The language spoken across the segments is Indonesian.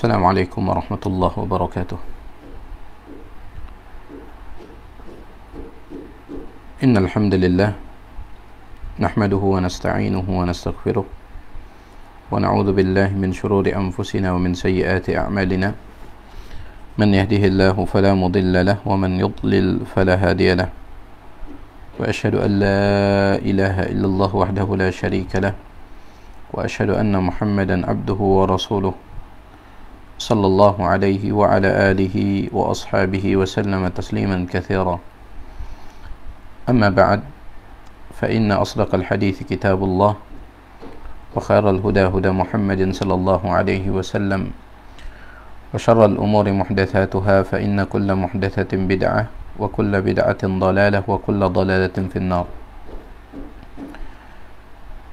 السلام عليكم ورحمة الله وبركاته. إن الحمد لله نحمده ونستعينه ونستغفره ونعوذ بالله من شرور أنفسنا ومن سيئات أعمالنا. من يهده الله فلا مضل له ومن يضلل فلا هادي له، وأشهد أن لا إله إلا الله وحده لا شريك له، وأشهد أن محمدا عبده ورسوله صلى الله عليه وعلى آله وأصحابه وسلم تسليما كثيرا. أما بعد، فإن أصدق الحديث كتاب الله، وخير الهدى هدى محمد صلى الله عليه وسلم، وشر الأمور محدثاتها، فإن كل محدثة بدعة، وكل بدعة ضلالة، وكل ضلالة في النار.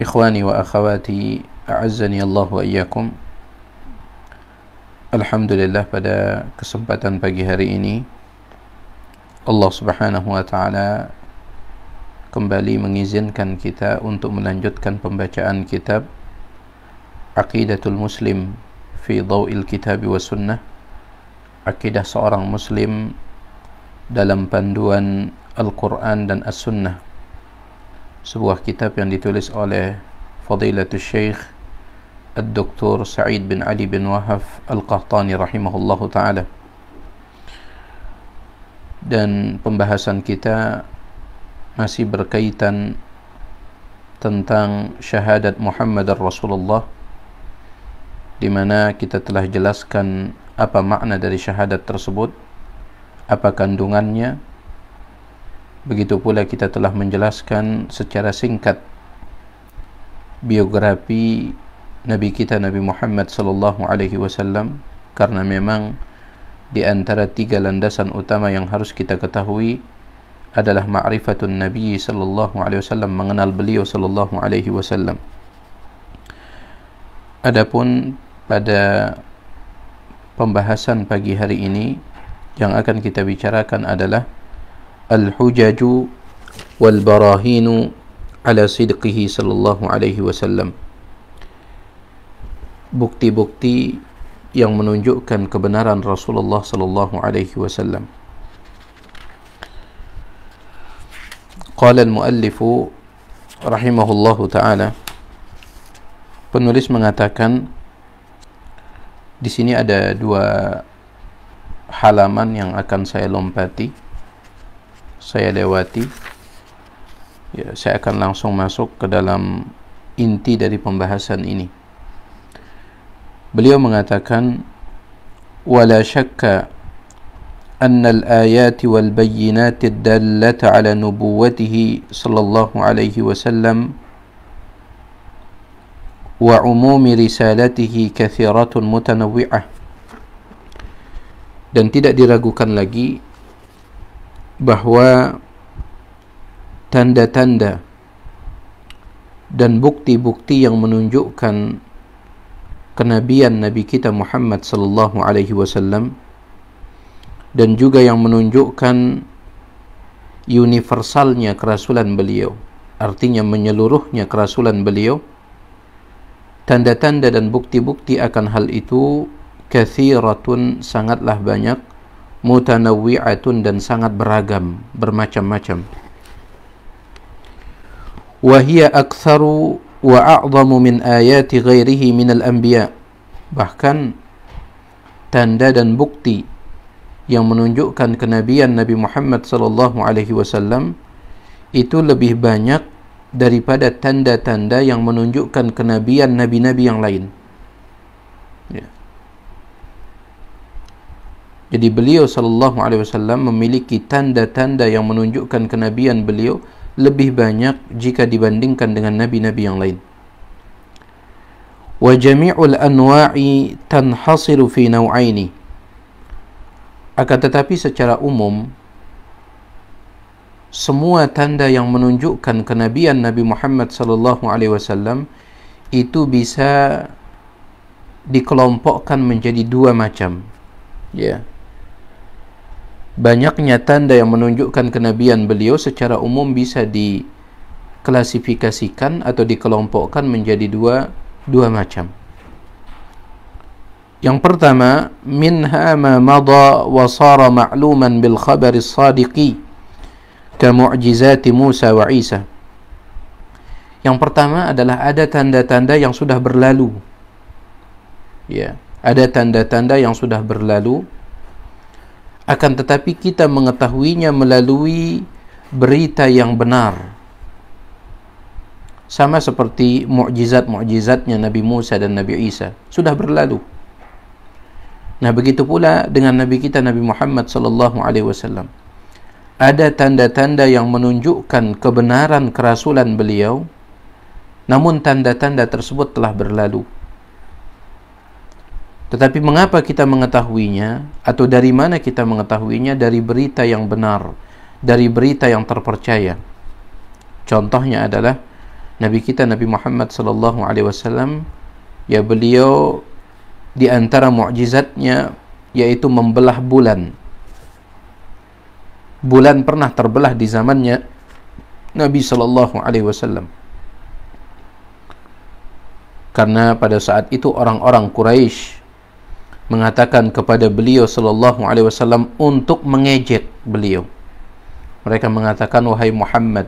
إخواني وأخواتي أعزني الله وإياكم. Alhamdulillah, pada kesempatan pagi hari ini Allah Subhanahu wa ta'ala kembali mengizinkan kita untuk melanjutkan pembacaan kitab Aqidatul Muslim fi Dhaw'il Kitab wa Sunnah, akidah seorang muslim dalam panduan Al-Quran dan As-Sunnah, sebuah kitab yang ditulis oleh Fadilatul Syekh Dr. Sa'id bin Ali bin Wahab Al-Qahtani rahimahullahu ta'ala. Dan pembahasan kita masih berkaitan tentang syahadat Muhammad Rasulullah, di mana kita telah jelaskan apa makna dari syahadat tersebut, apa kandungannya. Begitu pula kita telah menjelaskan secara singkat biografi Nabi kita Nabi Muhammad sallallahu alaihi wasallam, karena memang di antara tiga landasan utama yang harus kita ketahui adalah ma'rifatun Nabi sallallahu alaihi wasallam, mengenal beliau sallallahu alaihi wasallam. Adapun pada pembahasan pagi hari ini yang akan kita bicarakan adalah al-hujaju wal barahinu ala sidqihi sallallahu alaihi wasallam, bukti-bukti yang menunjukkan kebenaran Rasulullah sallallahu alaihi wasallam. Qala al-muallif rahimahullahu taala, penulis mengatakan di sini ada dua halaman yang akan saya lompati, saya lewati. Ya, saya akan langsung masuk ke dalam inti dari pembahasan ini. Beliau mengatakan, wala syakka anna al-ayat wal bayyinat ad-dallata ala nubuwwatihi sallallahu alaihi wasallam wa umumi risalatihi kathiratun mutanawwi'ah. Dan tidak diragukan lagi bahwa tanda-tanda dan bukti-bukti yang menunjukkan kenabian Nabi kita Muhammad sallallahu alaihi wasallam, dan juga yang menunjukkan universalnya kerasulan beliau, artinya menyeluruhnya kerasulan beliau, tanda-tanda dan bukti-bukti akan hal itu kathiratun, sangatlah banyak, mutanawwi'atun, dan sangat beragam, bermacam-macam. Wa hiya aktsaru wa a'zamu min ayati ghairihi min al-anbiya. Bahkan tanda dan bukti yang menunjukkan kenabian Nabi Muhammad sallallahu alaihi wasallam itu lebih banyak daripada tanda-tanda yang menunjukkan kenabian nabi-nabi yang lain. Ya. Jadi beliau sallallahu alaihi wasallam memiliki tanda-tanda yang menunjukkan kenabian beliau lebih banyak jika dibandingkan dengan nabi-nabi yang lain. Wa jami'ul anwa'i tanhasiru fi naw'aini. Akan tetapi secara umum, semua tanda yang menunjukkan kenabian Nabi Muhammad sallallahu alaihi wasallam itu bisa dikelompokkan menjadi dua macam. Ya. Banyaknya tanda yang menunjukkan kenabian beliau secara umum bisa diklasifikasikan atau dikelompokkan menjadi dua macam. Yang pertama, minha ma madha wa sara ma'luman bil khabari sadiqi ka mu'jizati Musa wa Isa. Yang pertama adalah ada tanda-tanda yang sudah berlalu. Ya, ada tanda-tanda yang sudah berlalu, akan tetapi kita mengetahuinya melalui berita yang benar. Sama seperti mukjizat-mukjizatnya Nabi Musa dan Nabi Isa sudah berlalu. Nah, begitu pula dengan Nabi kita Nabi Muhammad sallallahu alaihi wasallam. Ada tanda-tanda yang menunjukkan kebenaran kerasulan beliau, namun tanda-tanda tersebut telah berlalu. Tetapi mengapa kita mengetahuinya, atau dari mana kita mengetahuinya? Dari berita yang benar, dari berita yang terpercaya. Contohnya adalah Nabi kita Nabi Muhammad sallallahu alaihi wasallam, ya, beliau di antara mukjizatnya yaitu membelah bulan. Bulan pernah terbelah di zamannya Nabi sallallahu alaihi wasallam. Karena pada saat itu orang-orang Quraisy mengatakan kepada beliau sallallahu alaihi wasallam untuk mengejek beliau. Mereka mengatakan, wahai Muhammad,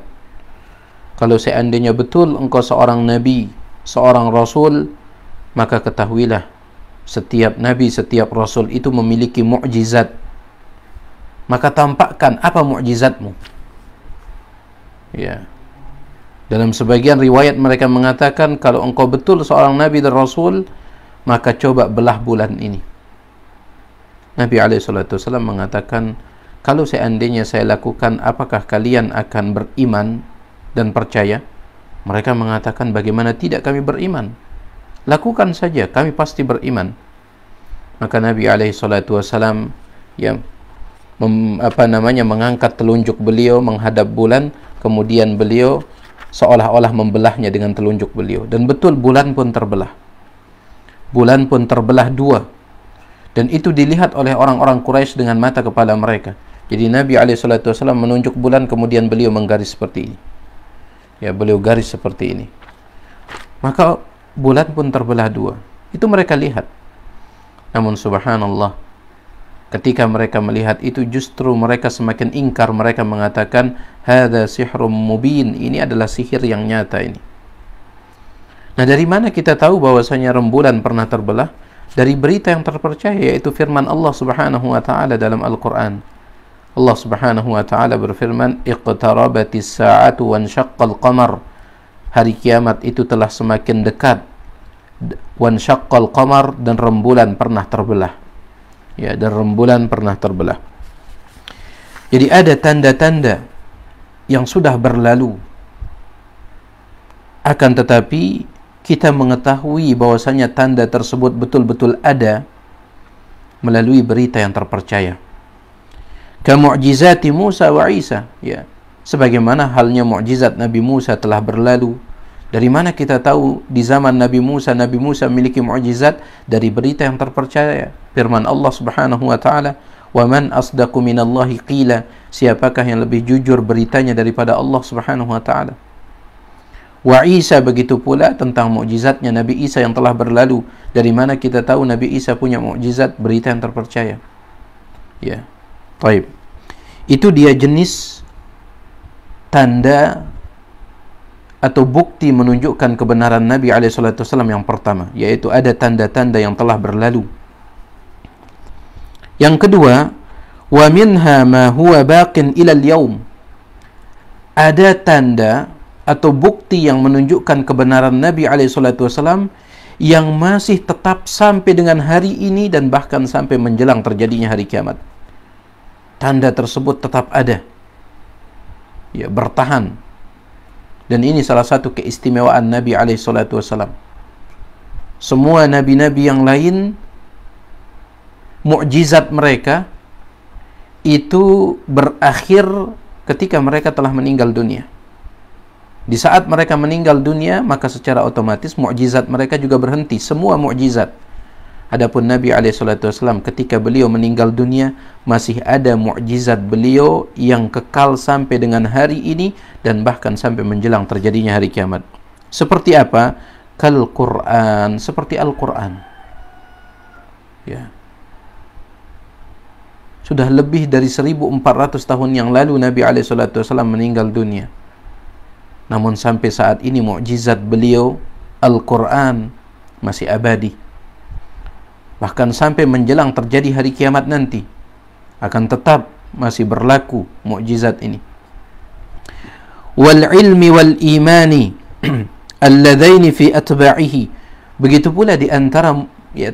kalau seandainya betul engkau seorang nabi, seorang rasul, maka ketahuilah setiap nabi, setiap rasul itu memiliki mukjizat. Maka tampakkan apa mukjizatmu. Ya. Dalam sebagian riwayat mereka mengatakan, kalau engkau betul seorang nabi dan rasul, maka coba belah bulan ini. Nabi SAW mengatakan, kalau seandainya saya lakukan, apakah kalian akan beriman dan percaya? Mereka mengatakan, bagaimana tidak kami beriman? Lakukan saja, kami pasti beriman. Maka Nabi SAW mengangkat telunjuk beliau menghadap bulan, kemudian beliau seolah-olah membelahnya dengan telunjuk beliau, dan betul bulan pun terbelah. Bulan pun terbelah dua, dan itu dilihat oleh orang-orang Quraisy dengan mata kepala mereka. Jadi Nabi SAW menunjuk bulan, kemudian beliau menggaris seperti ini. Ya, beliau garis seperti ini. Maka bulan pun terbelah dua. Itu mereka lihat. Namun subhanallah, ketika mereka melihat itu, justru mereka semakin ingkar. Mereka mengatakan, hadza sihrum mubin, ini adalah sihir yang nyata ini. Nah, dari mana kita tahu bahwasanya rembulan pernah terbelah? Dari berita yang terpercaya, yaitu firman Allah Subhanahu wa taala dalam Al-Qur'an. Allah Subhanahu wa taala berfirman, iqtarabatis sa'atu wansyaqqal qamar. Hari kiamat itu telah semakin dekat. Wansyaqqal qamar, dan rembulan pernah terbelah. Ya, dan rembulan pernah terbelah. Jadi ada tanda-tanda yang sudah berlalu. Akan tetapi kita mengetahui bahwasanya tanda tersebut betul-betul ada melalui berita yang terpercaya. Ka mu'jizati Musa wa Isa, ya. Sebagaimana halnya mukjizat Nabi Musa telah berlalu. Dari mana kita tahu di zaman Nabi Musa memiliki mukjizat? Dari berita yang terpercaya. Firman Allah Subhanahu wa taala, "Wa man asdaqu minallahi qila." Siapakah yang lebih jujur beritanya daripada Allah Subhanahu wa taala? Wa Isa, begitu pula tentang mukjizatnya Nabi Isa yang telah berlalu. Dari mana kita tahu Nabi Isa punya mukjizat? Berita yang terpercaya. Ya. Baik. Itu dia jenis tanda atau bukti menunjukkan kebenaran Nabi SAW yang pertama, yaitu ada tanda-tanda yang telah berlalu. Yang kedua, wa minha ma huwa baqin ila al-yaum. Ada tanda atau bukti yang menunjukkan kebenaran Nabi SAW yang masih tetap sampai dengan hari ini dan bahkan sampai menjelang terjadinya hari kiamat. Tanda tersebut tetap ada, ya, bertahan. Dan ini salah satu keistimewaan Nabi SAW. Semua nabi-nabi yang lain, mukjizat mereka itu berakhir ketika mereka telah meninggal dunia. Di saat mereka meninggal dunia, maka secara otomatis mukjizat mereka juga berhenti, semua mukjizat. Adapun Nabi SAW ketika beliau meninggal dunia, masih ada mukjizat beliau yang kekal sampai dengan hari ini dan bahkan sampai menjelang terjadinya hari kiamat. Seperti apa? Kal Quran, seperti Al-Quran. Ya. Sudah lebih dari 1400 tahun yang lalu Nabi SAW meninggal dunia. Namun sampai saat ini mukjizat beliau Al-Quran masih abadi. Bahkan sampai menjelang terjadi hari kiamat nanti akan tetap masih berlaku mukjizat ini. Wal ilmi wal imani alladzaini fi atba'ihi. Begitu pula di antara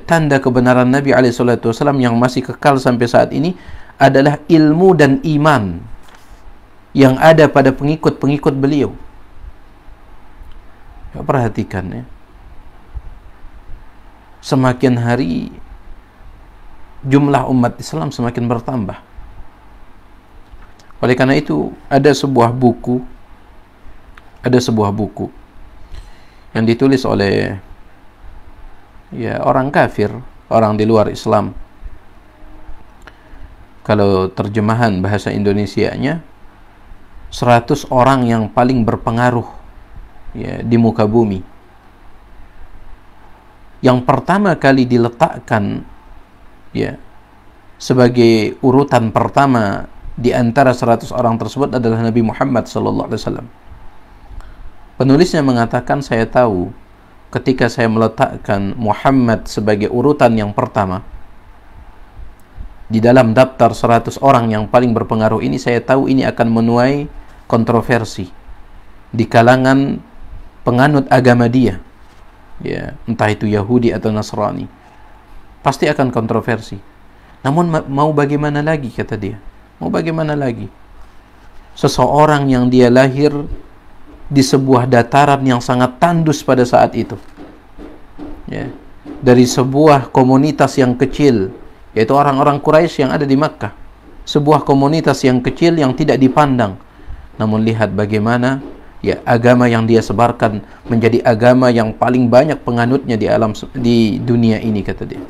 tanda kebenaran Nabi SAW yang masih kekal sampai saat ini adalah ilmu dan iman yang ada pada pengikut-pengikut beliau. Ya, perhatikan ya. Semakin hari jumlah umat Islam semakin bertambah. Oleh karena itu ada sebuah buku yang ditulis oleh orang kafir, orang di luar Islam. Kalau terjemahan bahasa Indonesianya, 100 orang yang paling berpengaruh di muka bumi. Yang pertama kali diletakkan sebagai urutan pertama di antara 100 orang tersebut adalah Nabi Muhammad SAW. Penulisnya mengatakan, saya tahu ketika saya meletakkan Muhammad sebagai urutan yang pertama di dalam daftar 100 orang yang paling berpengaruh ini, saya tahu ini akan menuai kontroversi di kalangan penganut agama dia, entah itu Yahudi atau Nasrani. Pasti akan kontroversi. Namun mau bagaimana lagi, kata dia, mau bagaimana lagi? Seseorang yang dia lahir di sebuah dataran yang sangat tandus pada saat itu, dari sebuah komunitas yang kecil, yaitu orang-orang Quraisy yang ada di Makkah, sebuah komunitas yang kecil yang tidak dipandang. Namun lihat bagaimana agama yang dia sebarkan menjadi agama yang paling banyak penganutnya di dunia ini, kata dia.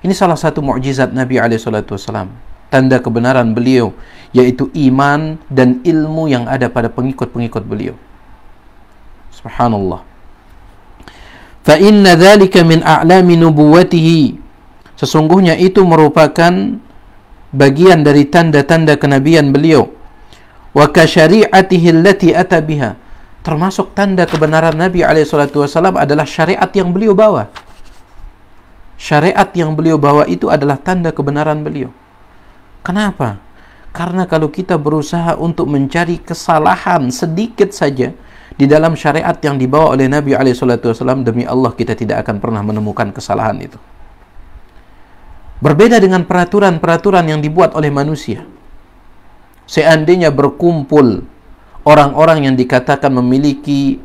Ini salah satu mukjizat Nabi SAW, tanda kebenaran beliau, yaitu iman dan ilmu yang ada pada pengikut-pengikut beliau. Subhanallah. Fa inna dzalika min a'lami nubuwwatihi. Sesungguhnya itu merupakan bagian dari tanda-tanda kenabian beliau. Wa ka syari'atihi allati ata biha. Termasuk tanda kebenaran Nabi SAW adalah syariat yang beliau bawa. Syariat yang beliau bawa itu adalah tanda kebenaran beliau. Kenapa? Karena kalau kita berusaha untuk mencari kesalahan sedikit saja di dalam syariat yang dibawa oleh Nabi SAW, demi Allah kita tidak akan pernah menemukan kesalahan itu. Berbeda dengan peraturan-peraturan yang dibuat oleh manusia. Seandainya berkumpul orang-orang yang dikatakan memiliki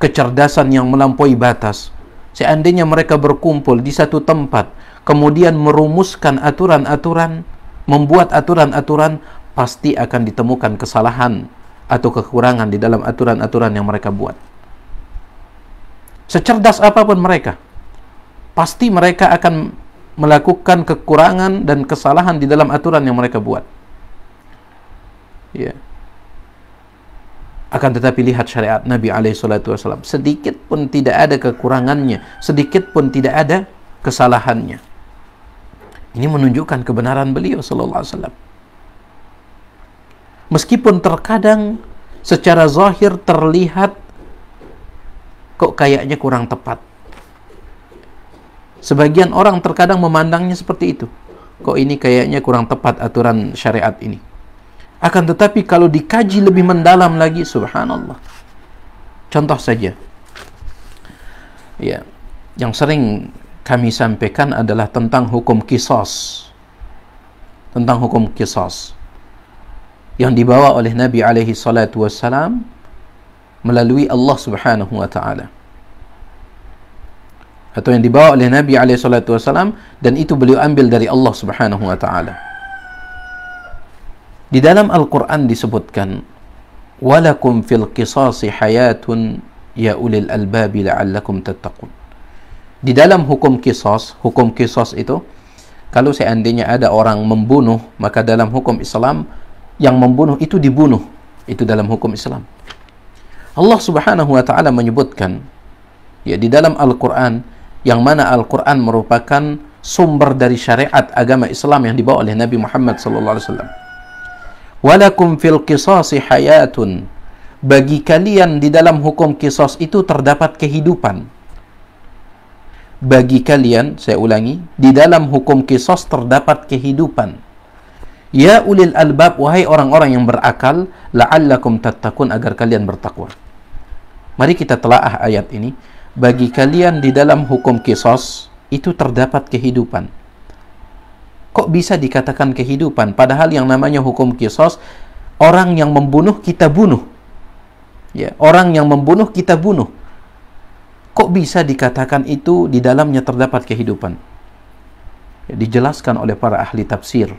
kecerdasan yang melampaui batas, seandainya mereka berkumpul di satu tempat, kemudian merumuskan aturan-aturan, membuat aturan-aturan, pasti akan ditemukan kesalahan atau kekurangan di dalam aturan-aturan yang mereka buat. Secerdas apapun mereka, pasti mereka akan melakukan kekurangan dan kesalahan di dalam aturan yang mereka buat. Akan tetapi lihat syariat Nabi SAW, sedikit pun tidak ada kekurangannya, sedikit pun tidak ada kesalahannya. Ini menunjukkan kebenaran beliau sallallahu alaihi wasallam. Meskipun terkadang secara zahir terlihat kok kayaknya kurang tepat. Sebagian orang terkadang memandangnya seperti itu. Kok ini kayaknya kurang tepat aturan syariat ini. Akan tetapi kalau dikaji lebih mendalam lagi, subhanallah. Contoh saja. Yang sering kami sampaikan adalah tentang hukum qisas. Tentang hukum qisas yang dibawa oleh Nabi alaihi salatu wassalam melalui Allah Subhanahu wa taala. Atau yang dibawa oleh Nabi alaihi salatu wassalam dan itu beliau ambil dari Allah Subhanahu wa taala. Di dalam Al-Qur'an disebutkan, "Walakum fil qisasi hayatun ya ulil albabi la'allakum tattaqun." Di dalam hukum qisas itu, kalau seandainya ada orang membunuh, maka dalam hukum Islam yang membunuh itu dibunuh. Itu dalam hukum Islam. Allah Subhanahu wa taala menyebutkan di dalam Al-Qur'an, yang mana Al-Quran merupakan sumber dari syariat agama Islam yang dibawa oleh Nabi Muhammad SAW. Walakum fil qisasi hayatun, bagi kalian di dalam hukum qisas itu terdapat kehidupan. Bagi kalian, saya ulangi, di dalam hukum qisas terdapat kehidupan. Ya ulil albab, wahai orang-orang yang berakal, la'allakum tattaqun, agar kalian bertakwa. Mari kita telaah ayat ini. Bagi kalian di dalam hukum qisas itu terdapat kehidupan. Kok bisa dikatakan kehidupan? Padahal yang namanya hukum qisas, orang yang membunuh kita bunuh. Ya, orang yang membunuh kita bunuh. Kok bisa dikatakan itu di dalamnya terdapat kehidupan? Ya, dijelaskan oleh para ahli tafsir.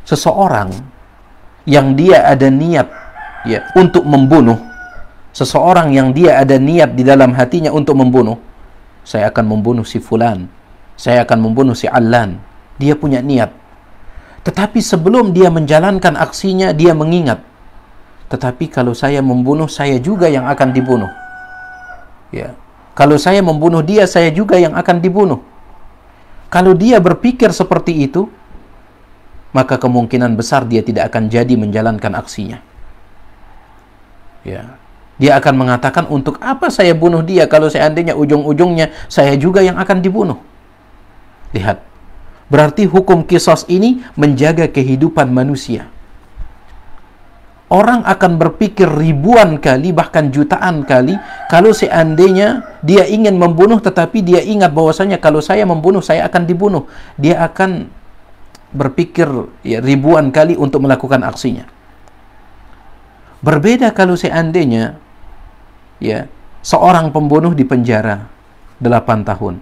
Seseorang yang dia ada niat ya untuk membunuh, seseorang yang dia ada niat di dalam hatinya untuk membunuh, saya akan membunuh si fulan, saya akan membunuh si Allan. Dia punya niat. Tetapi sebelum dia menjalankan aksinya, dia mengingat, tetapi kalau saya membunuh, saya juga yang akan dibunuh. Ya. Kalau saya membunuh dia, saya juga yang akan dibunuh. Kalau dia berpikir seperti itu, maka kemungkinan besar dia tidak akan jadi menjalankan aksinya. Ya. Dia akan mengatakan, untuk apa saya bunuh dia kalau seandainya ujung-ujungnya saya juga yang akan dibunuh. Lihat, berarti hukum qisas ini menjaga kehidupan manusia. Orang akan berpikir ribuan kali, bahkan jutaan kali, kalau seandainya dia ingin membunuh, tetapi dia ingat bahwasanya kalau saya membunuh, saya akan dibunuh. Dia akan berpikir ya, ribuan kali untuk melakukan aksinya. Berbeda kalau seandainya ya seorang pembunuh di penjara 8 tahun.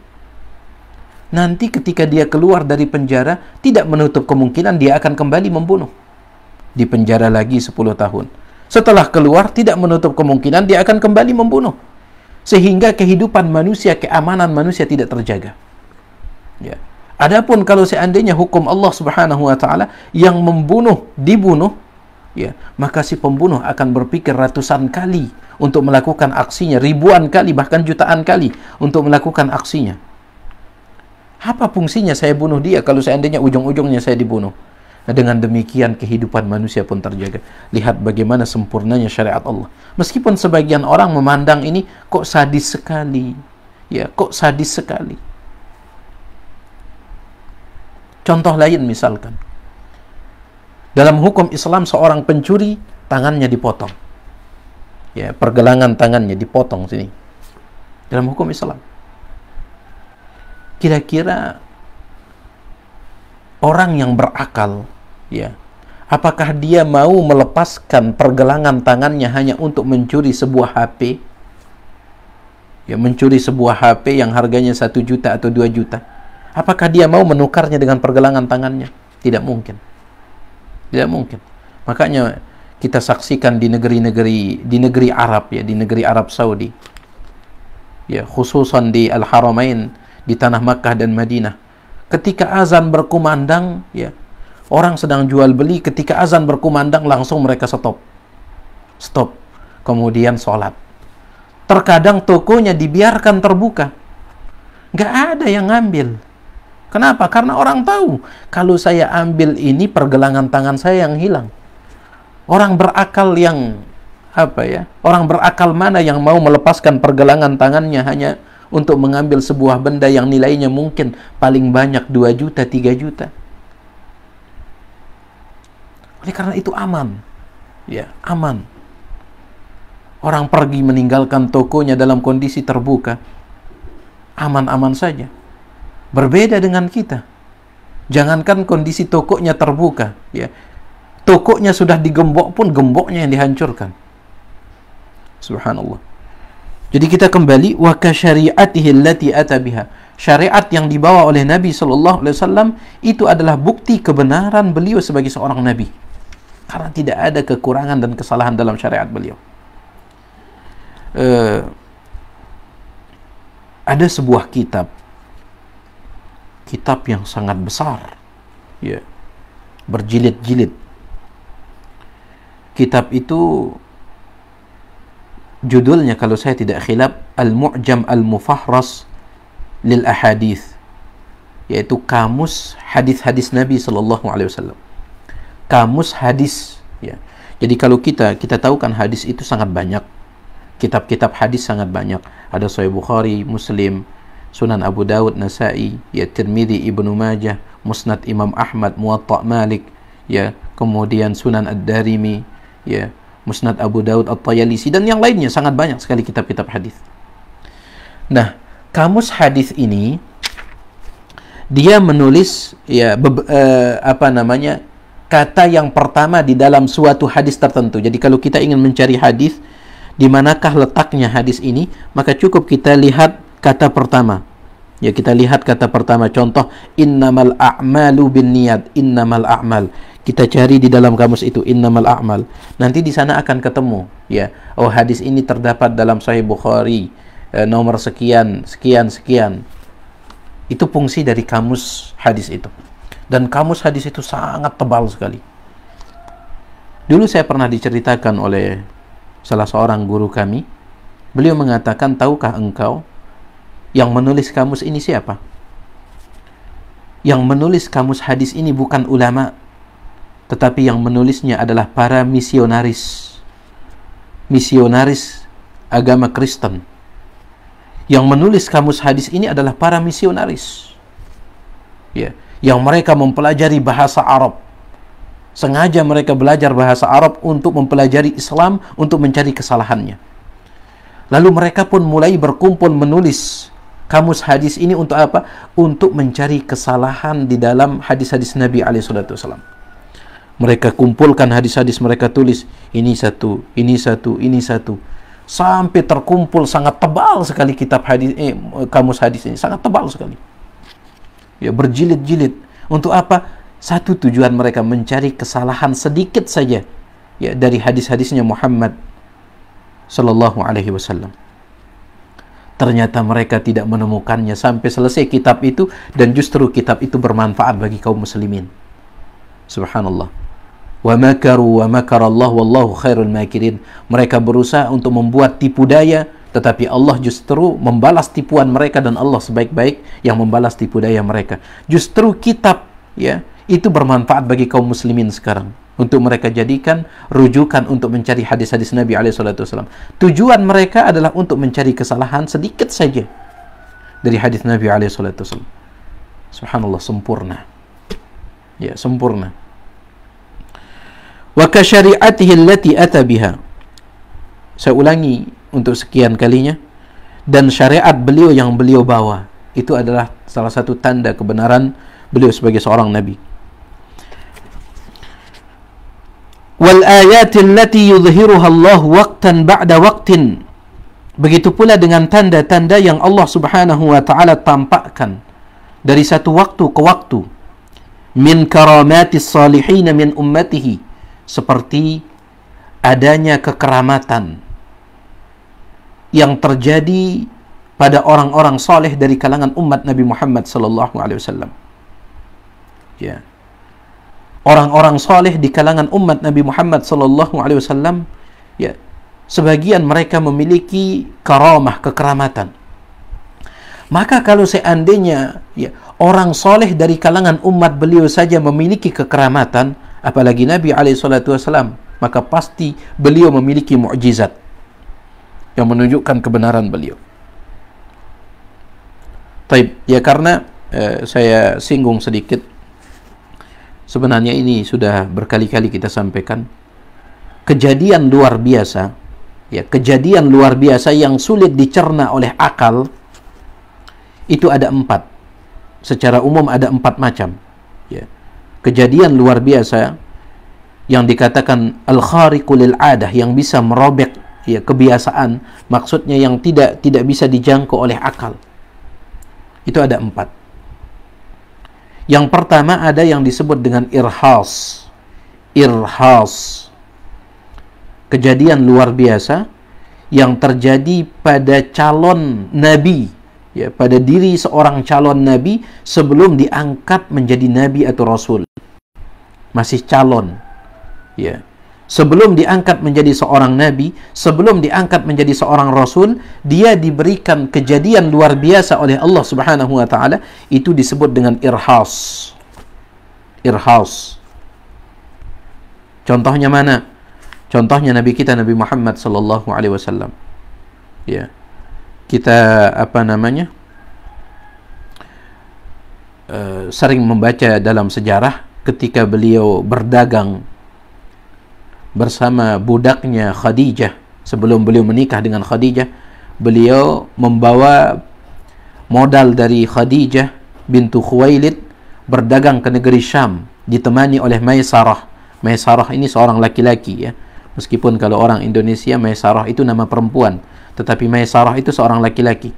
Nanti ketika dia keluar dari penjara, tidak menutup kemungkinan dia akan kembali membunuh. Di penjara lagi 10 tahun. Setelah keluar, tidak menutup kemungkinan dia akan kembali membunuh. Sehingga kehidupan manusia, keamanan manusia tidak terjaga. Ya. Adapun kalau seandainya hukum Allah Subhanahu wa taala yang membunuh dibunuh, ya, maka si pembunuh akan berpikir ratusan kali untuk melakukan aksinya, ribuan kali bahkan jutaan kali untuk melakukan aksinya. Apa fungsinya saya bunuh dia kalau seandainya ujung-ujungnya saya dibunuh? Nah, dengan demikian kehidupan manusia pun terjaga. Lihat bagaimana sempurnanya syariat Allah. Meskipun sebagian orang memandang ini kok sadis sekali. Ya, kok sadis sekali. Contoh lain misalkan. Dalam hukum Islam seorang pencuri tangannya dipotong. Ya, pergelangan tangannya dipotong sini. Dalam hukum Islam. Kira-kira orang yang berakal, ya, apakah dia mau melepaskan pergelangan tangannya hanya untuk mencuri sebuah HP? Ya, mencuri sebuah HP yang harganya 1 juta atau 2 juta. Apakah dia mau menukarnya dengan pergelangan tangannya? Tidak mungkin. Tidak mungkin. Makanya kita saksikan di negeri Arab ya, di negeri Arab Saudi. Ya, khususan di Al-Haramain, di tanah Makkah dan Madinah. Ketika azan berkumandang, ya, orang sedang jual beli, ketika azan berkumandang langsung mereka stop. Stop. Kemudian sholat. Terkadang tokonya dibiarkan terbuka. Nggak ada yang ngambil. Kenapa? Karena orang tahu, kalau saya ambil ini pergelangan tangan saya yang hilang. Orang berakal yang orang berakal mana yang mau melepaskan pergelangan tangannya hanya untuk mengambil sebuah benda yang nilainya mungkin paling banyak 2 juta, 3 juta. Oleh karena itu aman. Ya, aman. Orang pergi meninggalkan tokonya dalam kondisi terbuka. Aman-aman saja. Berbeda dengan kita. Jangankan kondisi tokonya terbuka, ya. Tokonya sudah digembok pun gemboknya yang dihancurkan. Subhanallah. Jadi kita kembali wa ka syari'atihi allati ata biha. Syariat yang dibawa oleh Nabi sallallahu alaihi wasallam itu adalah bukti kebenaran beliau sebagai seorang nabi. Karena tidak ada kekurangan dan kesalahan dalam syariat beliau. Ada sebuah kitab yang sangat besar, ya, berjilid-jilid. Kitab itu Judulnya kalau saya tidak khilaf Al-Mu'jam Al-Mufahras lil Ahadith, yaitu kamus hadis-hadis Nabi sallallahu alaihi wasallam. Kamus hadis, ya. Jadi kalau kita tahu kan hadis itu sangat banyak. Kitab-kitab hadis sangat banyak. Ada Sahih Bukhari, Muslim, Sunan Abu Dawud, Nasa'i, ya, Tirmidzi, Ibnu Majah, Musnad Imam Ahmad, Muwatta Malik, ya, kemudian Sunan Ad-Darimi, ya, Musnad Abu Dawud At-Tayalisi, dan yang lainnya. Sangat banyak sekali kitab-kitab hadis. Nah, kamus hadis ini dia menulis, ya, kata yang pertama di dalam suatu hadis tertentu. Jadi kalau kita ingin mencari hadis di manakah letaknya hadis ini, maka cukup kita lihat kata pertama. Ya, kita lihat kata pertama. Contoh, innamal a'malu binniyat, innamal a'mal. Kita cari di dalam kamus itu innamal a'mal. Nanti di sana akan ketemu, ya, oh hadis ini terdapat dalam Sahih Bukhari, nomor sekian, sekian, sekian. Itu fungsi dari kamus hadis itu. Dan kamus hadis itu sangat tebal sekali. Dulu saya pernah diceritakan oleh salah seorang guru kami. Beliau mengatakan, tahukah engkau yang menulis kamus ini siapa? Yang menulis kamus hadis ini bukan ulama, tetapi yang menulisnya adalah para misionaris agama Kristen. Yang menulis kamus hadis ini adalah para misionaris, ya, yang mereka mempelajari bahasa Arab. Sengaja mereka belajar bahasa Arab untuk mempelajari Islam, untuk mencari kesalahannya. Lalu mereka pun mulai berkumpul menulis kamus hadis ini untuk apa? Untuk mencari kesalahan di dalam hadis-hadis Nabi SAW. Mereka kumpulkan hadis-hadis, mereka tulis ini satu, ini satu, ini satu, sampai terkumpul sangat tebal sekali kitab hadis, kamus hadis ini sangat tebal sekali. Ya, berjilid-jilid. Untuk apa? Satu tujuan mereka, mencari kesalahan sedikit saja, ya, dari hadis-hadisnya Muhammad sallallahu alaihi wasallam. Ternyata mereka tidak menemukannya sampai selesai kitab itu, dan justru kitab itu bermanfaat bagi kaum muslimin. Subhanallah. Wa makaru wa makarallah wallahu khairul makirin. Mereka berusaha untuk membuat tipu daya, tetapi Allah justru membalas tipuan mereka, dan Allah sebaik-baik yang membalas tipu daya mereka. Justru kitab, ya, itu bermanfaat bagi kaum muslimin sekarang, untuk mereka jadikan rujukan untuk mencari hadis-hadis Nabi SAW. Tujuan mereka adalah untuk mencari kesalahan sedikit saja dari hadis Nabi SAW. Subhanallah, sempurna. Ya, sempurna. Wa kasyari'atihi allati ata biha. Saya ulangi untuk sekian kalinya. Dan syariat beliau yang beliau bawa, itu adalah salah satu tanda kebenaran beliau sebagai seorang nabi. Wal ayati allati yudhhiruha Allah waqtan ba'da waqtin. Begitu pula dengan tanda-tanda yang Allah Subhanahu wa taala tampakkan dari satu waktu ke waktu. Min karamatis salihin min ummatihi, seperti adanya kekeramatan yang terjadi pada orang-orang saleh dari kalangan umat Nabi Muhammad sallallahu alaihi wasallam. Ya. Orang-orang saleh di kalangan umat Nabi Muhammad sallallahu alaihi wasallam, ya, sebagian mereka memiliki karamah, kekeramatan. Maka kalau seandainya, ya, orang saleh dari kalangan umat beliau saja memiliki kekeramatan, apalagi Nabi SAW, maka pasti beliau memiliki mukjizat yang menunjukkan kebenaran beliau. Taib, ya, karena saya singgung sedikit. Sebenarnya ini sudah berkali-kali kita sampaikan. Kejadian luar biasa, ya, kejadian luar biasa yang sulit dicerna oleh akal, itu ada 4. Secara umum ada 4 macam. Ya. Kejadian luar biasa yang dikatakan al-khariqu lil adah, yang bisa merobek, ya, kebiasaan, maksudnya yang tidak bisa dijangkau oleh akal. Itu ada 4. Yang pertama ada yang disebut dengan irhas. Irhas. Kejadian luar biasa yang terjadi pada calon nabi, ya, pada diri seorang calon nabi sebelum diangkat menjadi nabi atau rasul. Masih calon, ya. Sebelum diangkat menjadi seorang nabi, sebelum diangkat menjadi seorang rasul, dia diberikan kejadian luar biasa oleh Allah Subhanahu wa taala, itu disebut dengan irhas. Irhas. Contohnya mana? Contohnya Nabi kita, Nabi Muhammad sallallahu alaihi wasallam. Ya. Kita sering membaca dalam sejarah ketika beliau berdagang bersama budaknya Khadijah. Sebelum beliau menikah dengan Khadijah, beliau membawa modal dari Khadijah bintu Khuwailid berdagang ke negeri Syam, ditemani oleh Maisarah. Maisarah ini seorang laki-laki, ya. Meskipun kalau orang Indonesia Maisarah itu nama perempuan, tetapi Maisarah itu seorang laki-laki.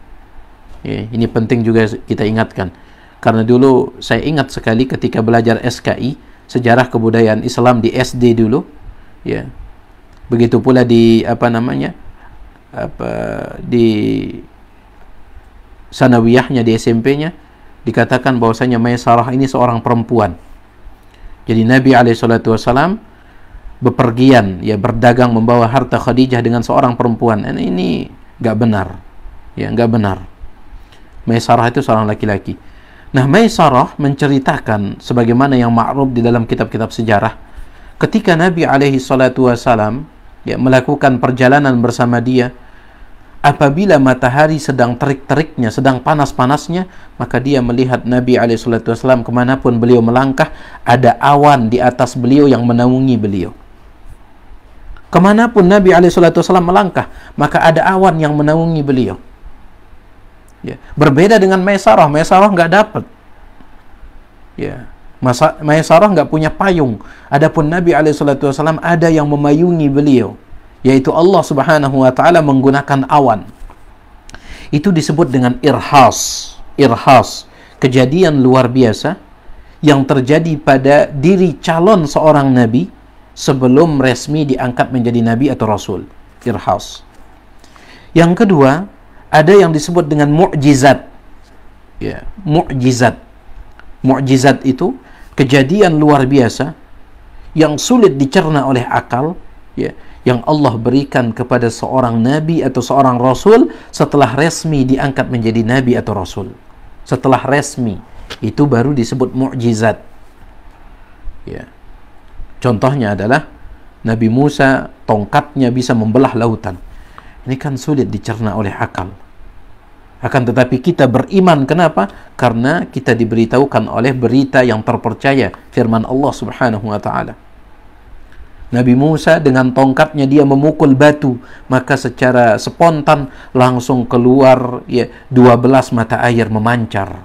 Ya, ini penting juga kita ingatkan. Karena dulu saya ingat sekali ketika belajar SKI, sejarah kebudayaan Islam di SD dulu, ya. Begitu pula di di sanawiyahnya, di SMP-nya dikatakan bahwasanya Maisarah ini seorang perempuan. Jadi Nabi SAW bepergian, ya, berdagang membawa harta Khadijah dengan seorang perempuan. Ini nggak benar, ya, nggak benar. Maisarah itu seorang laki-laki. Nah, Maisarah menceritakan sebagaimana yang ma'ruf di dalam kitab-kitab sejarah, ketika Nabi SAW ya melakukan perjalanan bersama dia, apabila matahari sedang terik-teriknya, sedang panas-panasnya, maka dia melihat Nabi SAW kemanapun beliau melangkah, ada awan di atas beliau yang menaungi beliau. Kemanapun Nabi SAW melangkah, maka ada awan yang menaungi beliau. Ya. Berbeda dengan Maisarah. Maisarah nggak dapat. Ya. Maisarah nggak punya payung. Adapun Nabi SAW ada yang memayungi beliau, yaitu Allah Subhanahu wa taala menggunakan awan. Itu disebut dengan irhas. Irhas, kejadian luar biasa yang terjadi pada diri calon seorang nabi sebelum resmi diangkat menjadi nabi atau rasul. Irhas. Yang kedua, ada yang disebut dengan mu'jizat. Ya, mu'jizat. Mu'jizat itu kejadian luar biasa yang sulit dicerna oleh akal, ya, yang Allah berikan kepada seorang nabi atau seorang rasul setelah resmi diangkat menjadi nabi atau rasul. Setelah resmi, itu baru disebut mu'jizat. Ya. Contohnya adalah Nabi Musa, tongkatnya bisa membelah lautan. Ini kan sulit dicerna oleh akal. Akan tetapi kita beriman. Kenapa? Karena kita diberitahukan oleh berita yang terpercaya, firman Allah Subhanahu wa taala. Nabi Musa dengan tongkatnya dia memukul batu, maka secara spontan langsung keluar, ya, 12 mata air memancar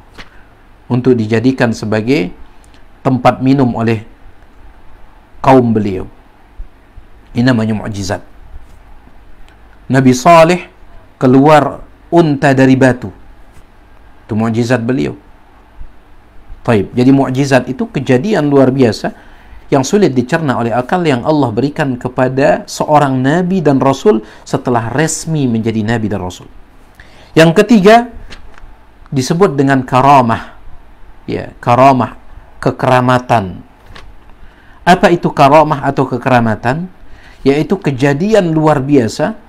untuk dijadikan sebagai tempat minum oleh kaum beliau. Ini namanya mukjizat. Nabi Saleh keluar unta dari batu. Itu mukjizat beliau. Taib. Jadi mukjizat itu kejadian luar biasa yang sulit dicerna oleh akal yang Allah berikan kepada seorang nabi dan rasul setelah resmi menjadi nabi dan rasul. Yang ketiga disebut dengan karamah. Ya, karamah, kekeramatan. Apa itu karamah atau kekeramatan? Yaitu kejadian luar biasa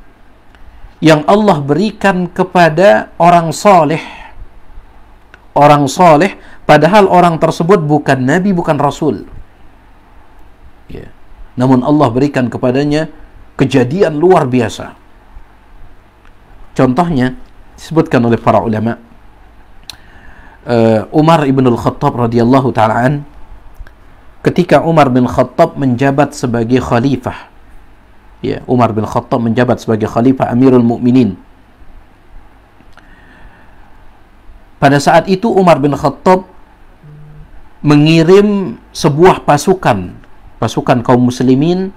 yang Allah berikan kepada orang soleh. Orang soleh, padahal orang tersebut bukan nabi, bukan rasul. Ya. Namun Allah berikan kepadanya kejadian luar biasa. Contohnya disebutkan oleh para ulama. Umar ibn al-Khattab radhiyallahu ta'ala an, ketika Umar bin Khattab menjabat sebagai khalifah. Ya, Umar bin Khattab menjabat sebagai khalifah Amirul Mukminin. Pada saat itu Umar bin Khattab mengirim sebuah pasukan kaum muslimin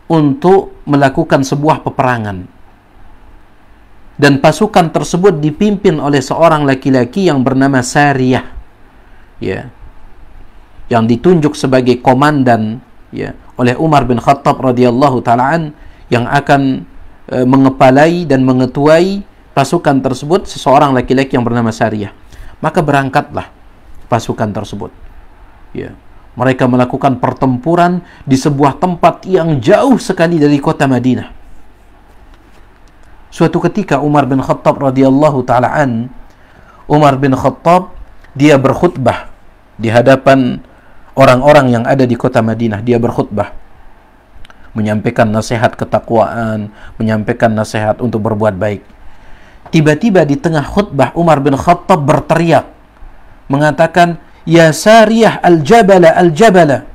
untuk melakukan sebuah peperangan. Dan pasukan tersebut dipimpin oleh seorang laki-laki yang bernama Sariyah. Ya. Yang ditunjuk sebagai komandan, ya, oleh Umar bin Khattab radhiyallahu ta'ala yang akan mengepalai dan mengetuai pasukan tersebut seseorang laki-laki yang bernama Sariyah. Maka berangkatlah pasukan tersebut. Ya. Mereka melakukan pertempuran di sebuah tempat yang jauh sekali dari kota Madinah. Suatu ketika Umar bin Khattab radhiyallahu taala Umar bin Khattab dia berkhutbah di hadapan orang-orang yang ada di kota Madinah. Dia berkhutbah, menyampaikan nasihat ketakwaan, menyampaikan nasihat untuk berbuat baik. Tiba-tiba di tengah khutbah Umar bin Khattab berteriak, mengatakan, "Ya Sariyah al-Jabala al-Jabala."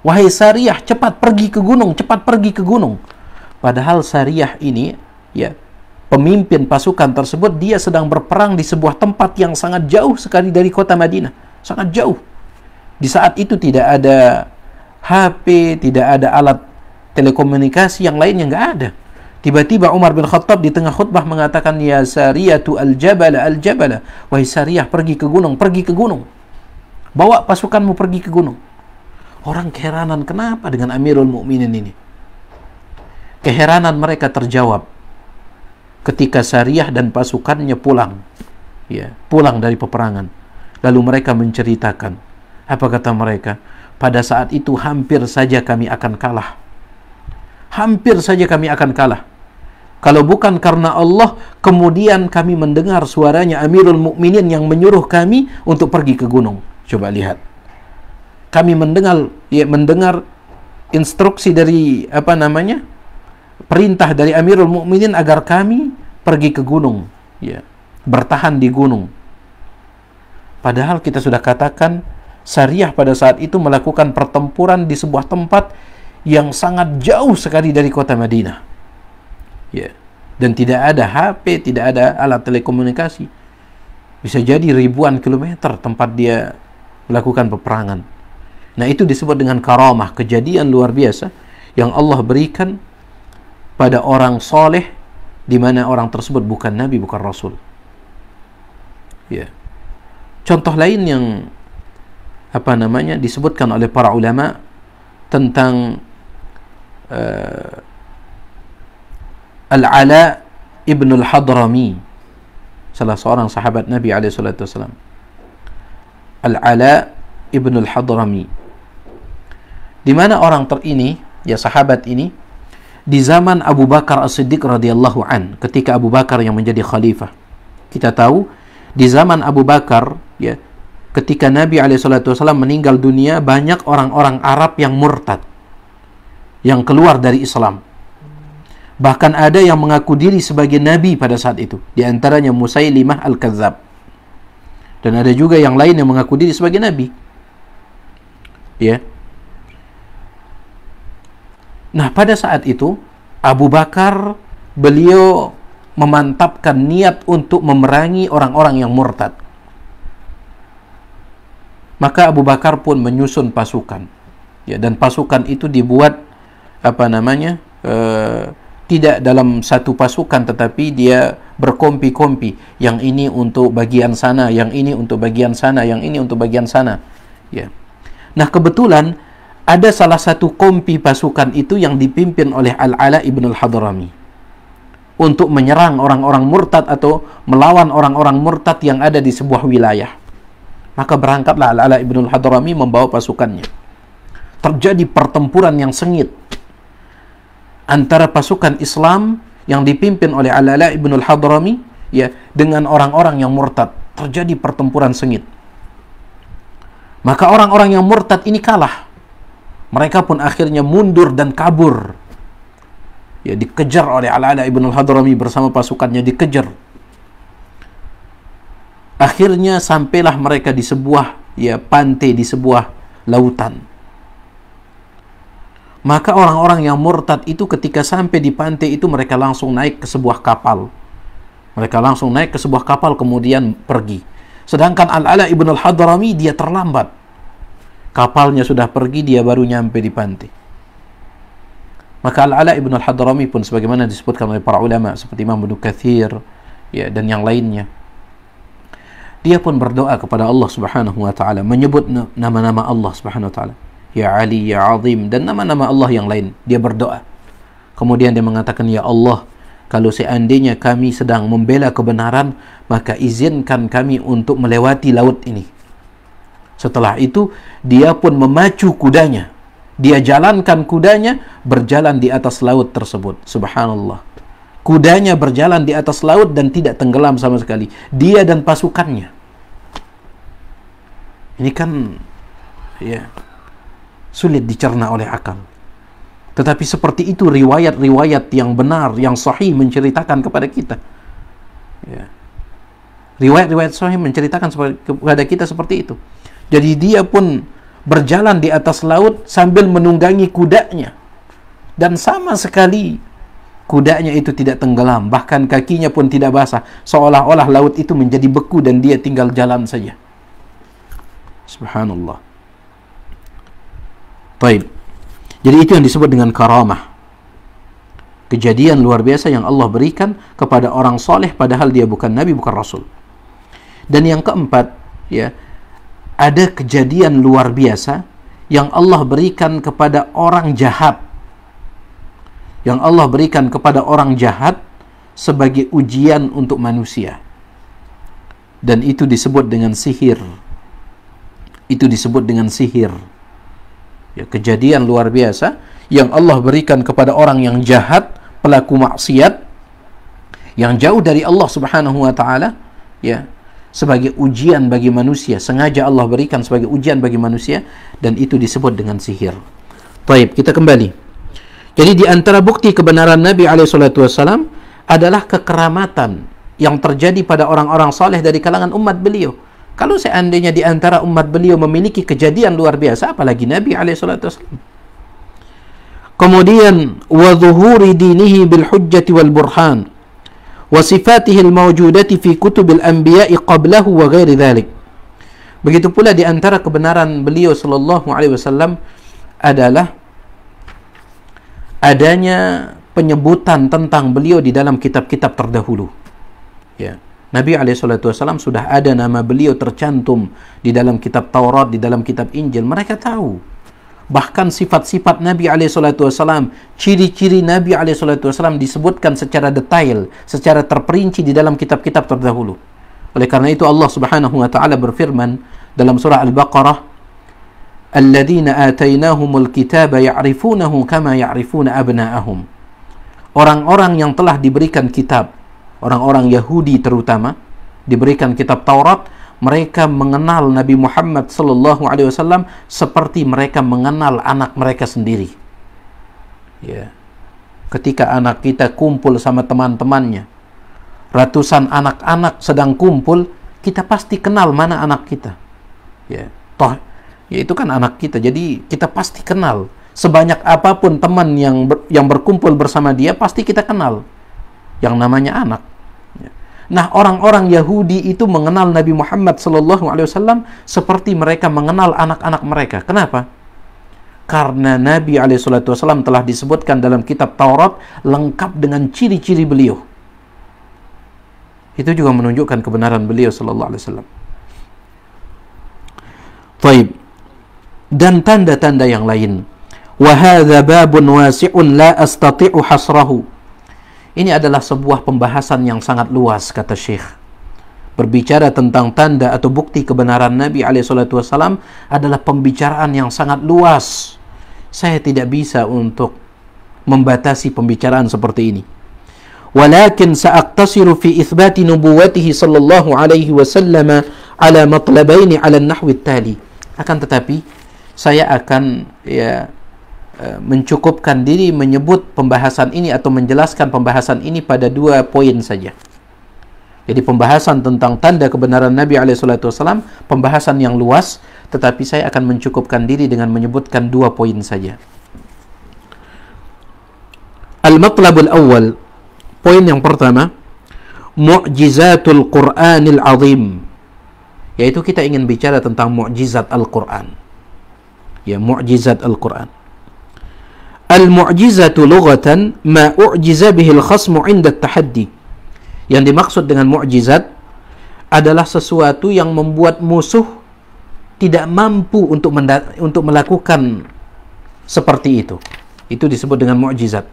Wahai Sariyah, cepat pergi ke gunung, cepat pergi ke gunung. Padahal Sariyah ini, ya, pemimpin pasukan tersebut, dia sedang berperang di sebuah tempat yang sangat jauh sekali dari kota Madinah. Sangat jauh. Di saat itu tidak ada HP, tidak ada alat telekomunikasi yang lainnya, nggak ada. Tiba-tiba Umar bin Khattab di tengah khutbah mengatakan, "Ya Sariyatu al-Jabala al-Jabala." Wahai Sariyah, pergi ke gunung, pergi ke gunung. Bawa pasukanmu pergi ke gunung. Orang keheranan, kenapa dengan Amirul Mukminin ini? Keheranan mereka terjawab ketika Sariyah dan pasukannya pulang, ya, pulang dari peperangan. Lalu mereka menceritakan, apa kata mereka? Pada saat itu hampir saja kami akan kalah. Hampir saja kami akan kalah. Kalau bukan karena Allah, kemudian kami mendengar suaranya Amirul Mukminin yang menyuruh kami untuk pergi ke gunung. Coba lihat. Kami mendengar instruksi dari perintah dari Amirul Mukminin agar kami pergi ke gunung, ya, bertahan di gunung. Padahal kita sudah katakan Sariyah pada saat itu melakukan pertempuran di sebuah tempat yang sangat jauh sekali dari kota Madinah, ya, dan tidak ada HP, tidak ada alat telekomunikasi. Bisa jadi ribuan kilometer tempat dia melakukan peperangan. Nah, itu disebut dengan karamah, kejadian luar biasa yang Allah berikan pada orang soleh, di mana orang tersebut bukan nabi, bukan rasul. Ya. Contoh lain yang disebutkan oleh para ulama tentang Al-Ala ibn al-Hadrami, salah seorang sahabat Nabi SAW. Al-Ala ibn al-Hadrami, di mana orang sahabat ini di zaman Abu Bakar As-Siddiq radhiyallahu an, ketika Abu Bakar yang menjadi khalifah. Kita tahu di zaman Abu Bakar, ya, ketika Nabi SAW meninggal dunia, banyak orang-orang Arab yang murtad, yang keluar dari Islam. Bahkan ada yang mengaku diri sebagai nabi pada saat itu, di antaranya Musailimah al-Kadzab. Dan ada juga yang lain yang mengaku diri sebagai nabi. Ya. Nah, pada saat itu Abu Bakar, beliau memantapkan niat untuk memerangi orang-orang yang murtad. Maka Abu Bakar pun menyusun pasukan. Ya, dan pasukan itu dibuat tidak dalam satu pasukan, tetapi dia berkompi-kompi. Yang ini untuk bagian sana, yang ini untuk bagian sana, yang ini untuk bagian sana. Ya. Nah, kebetulan ada salah satu kompi pasukan itu yang dipimpin oleh Al-Ala ibn al-Hadrami untuk menyerang orang-orang murtad atau melawan orang-orang murtad yang ada di sebuah wilayah. Maka berangkatlah Al-Ala ibn al-Hadrami membawa pasukannya. Terjadi pertempuran yang sengit antara pasukan Islam yang dipimpin oleh Al-Ala ibn al-Hadrami, ya, dengan orang-orang yang murtad. Terjadi pertempuran sengit. Maka orang-orang yang murtad ini kalah. Mereka pun akhirnya mundur dan kabur. Ya, dikejar oleh Al-Ala ibn al-Hadrami bersama pasukannya, dikejar. Akhirnya sampailah mereka di sebuah, ya, pantai, di sebuah lautan. Maka orang-orang yang murtad itu ketika sampai di pantai itu, mereka langsung naik ke sebuah kapal. Mereka langsung naik ke sebuah kapal kemudian pergi. Sedangkan Al-Ala ibn al-Hadrami dia terlambat. Kapalnya sudah pergi, dia baru nyampe di pantai. Maka Al-Ala ibn al-Hadrami pun sebagaimana disebutkan oleh para ulama seperti Imam Ibnu Katsir, ya, dan yang lainnya, dia pun berdoa kepada Allah Subhanahu wa taala, menyebut nama-nama Allah Subhanahu wa taala, Ya Ali, Ya Azim, dan nama-nama Allah yang lain. Dia berdoa. Kemudian dia mengatakan, Ya Allah, kalau seandainya kami sedang membela kebenaran, maka izinkan kami untuk melewati laut ini. Setelah itu dia pun memacu kudanya. Dia jalankan kudanya berjalan di atas laut tersebut. Subhanallah. Kudanya berjalan di atas laut dan tidak tenggelam sama sekali. Dia dan pasukannya. Ini kan ya sulit dicerna oleh akal. Tetapi seperti itu riwayat-riwayat yang benar, yang sahih menceritakan kepada kita. Ya. Riwayat-riwayat sahih menceritakan kepada kita seperti itu. Jadi dia pun berjalan di atas laut sambil menunggangi kudanya. Dan sama sekali kudanya itu tidak tenggelam, bahkan kakinya pun tidak basah, seolah-olah laut itu menjadi beku dan dia tinggal jalan saja. Subhanallah. Baik. Jadi itu yang disebut dengan karamah. Kejadian luar biasa yang Allah berikan kepada orang soleh padahal dia bukan nabi, bukan rasul. Dan yang keempat, ya, ada kejadian luar biasa yang Allah berikan kepada orang jahat. Yang Allah berikan kepada orang jahat sebagai ujian untuk manusia. Dan itu disebut dengan sihir. Itu disebut dengan sihir. Ya, kejadian luar biasa yang Allah berikan kepada orang yang jahat, pelaku maksiat, yang jauh dari Allah Subhanahu wa taala, ya, sebagai ujian bagi manusia. Sengaja Allah berikan sebagai ujian bagi manusia, dan itu disebut dengan sihir. Baik, kita kembali. Jadi di antara bukti kebenaran Nabi SAW adalah kekeramatan yang terjadi pada orang-orang saleh dari kalangan umat beliau. Kalau seandainya di antara umat beliau memiliki kejadian luar biasa, apalagi Nabi SAW. Kemudian wa zuhuri dinihi bil hujjati wal burhan wa sifatihi al mawjudati fi kutubil anbiya'i qablahu wa ghairi dhalik. Begitu pula di antara kebenaran beliau sallallahu alaihi wasallam adalah adanya penyebutan tentang beliau di dalam kitab-kitab terdahulu. Ya. Nabi SAW sudah ada nama beliau tercantum di dalam kitab Taurat, di dalam kitab Injil. Mereka tahu. Bahkan sifat-sifat Nabi SAW, ciri-ciri Nabi SAW disebutkan secara detail, secara terperinci di dalam kitab-kitab terdahulu. Oleh karena itu Allah Subhanahu wa taala berfirman dalam surah Al-Baqarah, alladzina atainahumul kitaba ya'rifunahu kama ya'rifuna abna'ahum. Orang-orang yang telah diberikan kitab, orang-orang Yahudi terutama, diberikan kitab Taurat, mereka mengenal Nabi Muhammad sallallahu alaihi wasallam seperti mereka mengenal anak mereka sendiri. Ya. Ketika anak kita kumpul sama teman-temannya, ratusan anak-anak sedang kumpul, kita pasti kenal mana anak kita. Ya. Toh ya itu kan anak kita, jadi kita pasti kenal. Sebanyak apapun teman yang berkumpul bersama dia, pasti kita kenal yang namanya anak. Nah, orang-orang Yahudi itu mengenal Nabi Muhammad SAW seperti mereka mengenal anak-anak mereka. Kenapa? Karena Nabi SAW telah disebutkan dalam kitab Taurat lengkap dengan ciri-ciri beliau. Itu juga menunjukkan kebenaran beliau SAW. Baik. Dan tanda-tanda yang lain. Wa hadza babun wasi'un la astati'u hasrahu. Ini adalah sebuah pembahasan yang sangat luas, kata Syekh. Berbicara tentang tanda atau bukti kebenaran Nabi SAW adalah pembicaraan yang sangat luas. Saya tidak bisa untuk membatasi pembicaraan seperti ini. Walakin sa'aktasiru fi itsbati nubuwwatihi sallallahu alaihi wasallam ala matlabaini ala an-nahwi at-tali. Akan tetapi saya akan mencukupkan diri menyebut pembahasan ini atau menjelaskan pembahasan ini pada 2 poin saja. Jadi pembahasan tentang tanda kebenaran Nabi SAW, pembahasan yang luas, tetapi saya akan mencukupkan diri dengan menyebutkan 2 poin saja. Al-matlabul awal, poin yang pertama, mu'jizatul Qur'anil azim, yaitu kita ingin bicara tentang mu'jizat Al-Quran. Ya, mu'jizat Al-Quran. Al-mu'jizatu lughatan ma u'jiza bihil khasmu 'inda at-tahaddi. Yang dimaksud dengan mu'jizat adalah sesuatu yang membuat musuh tidak mampu untuk melakukan seperti itu. Itu disebut dengan mu'jizat.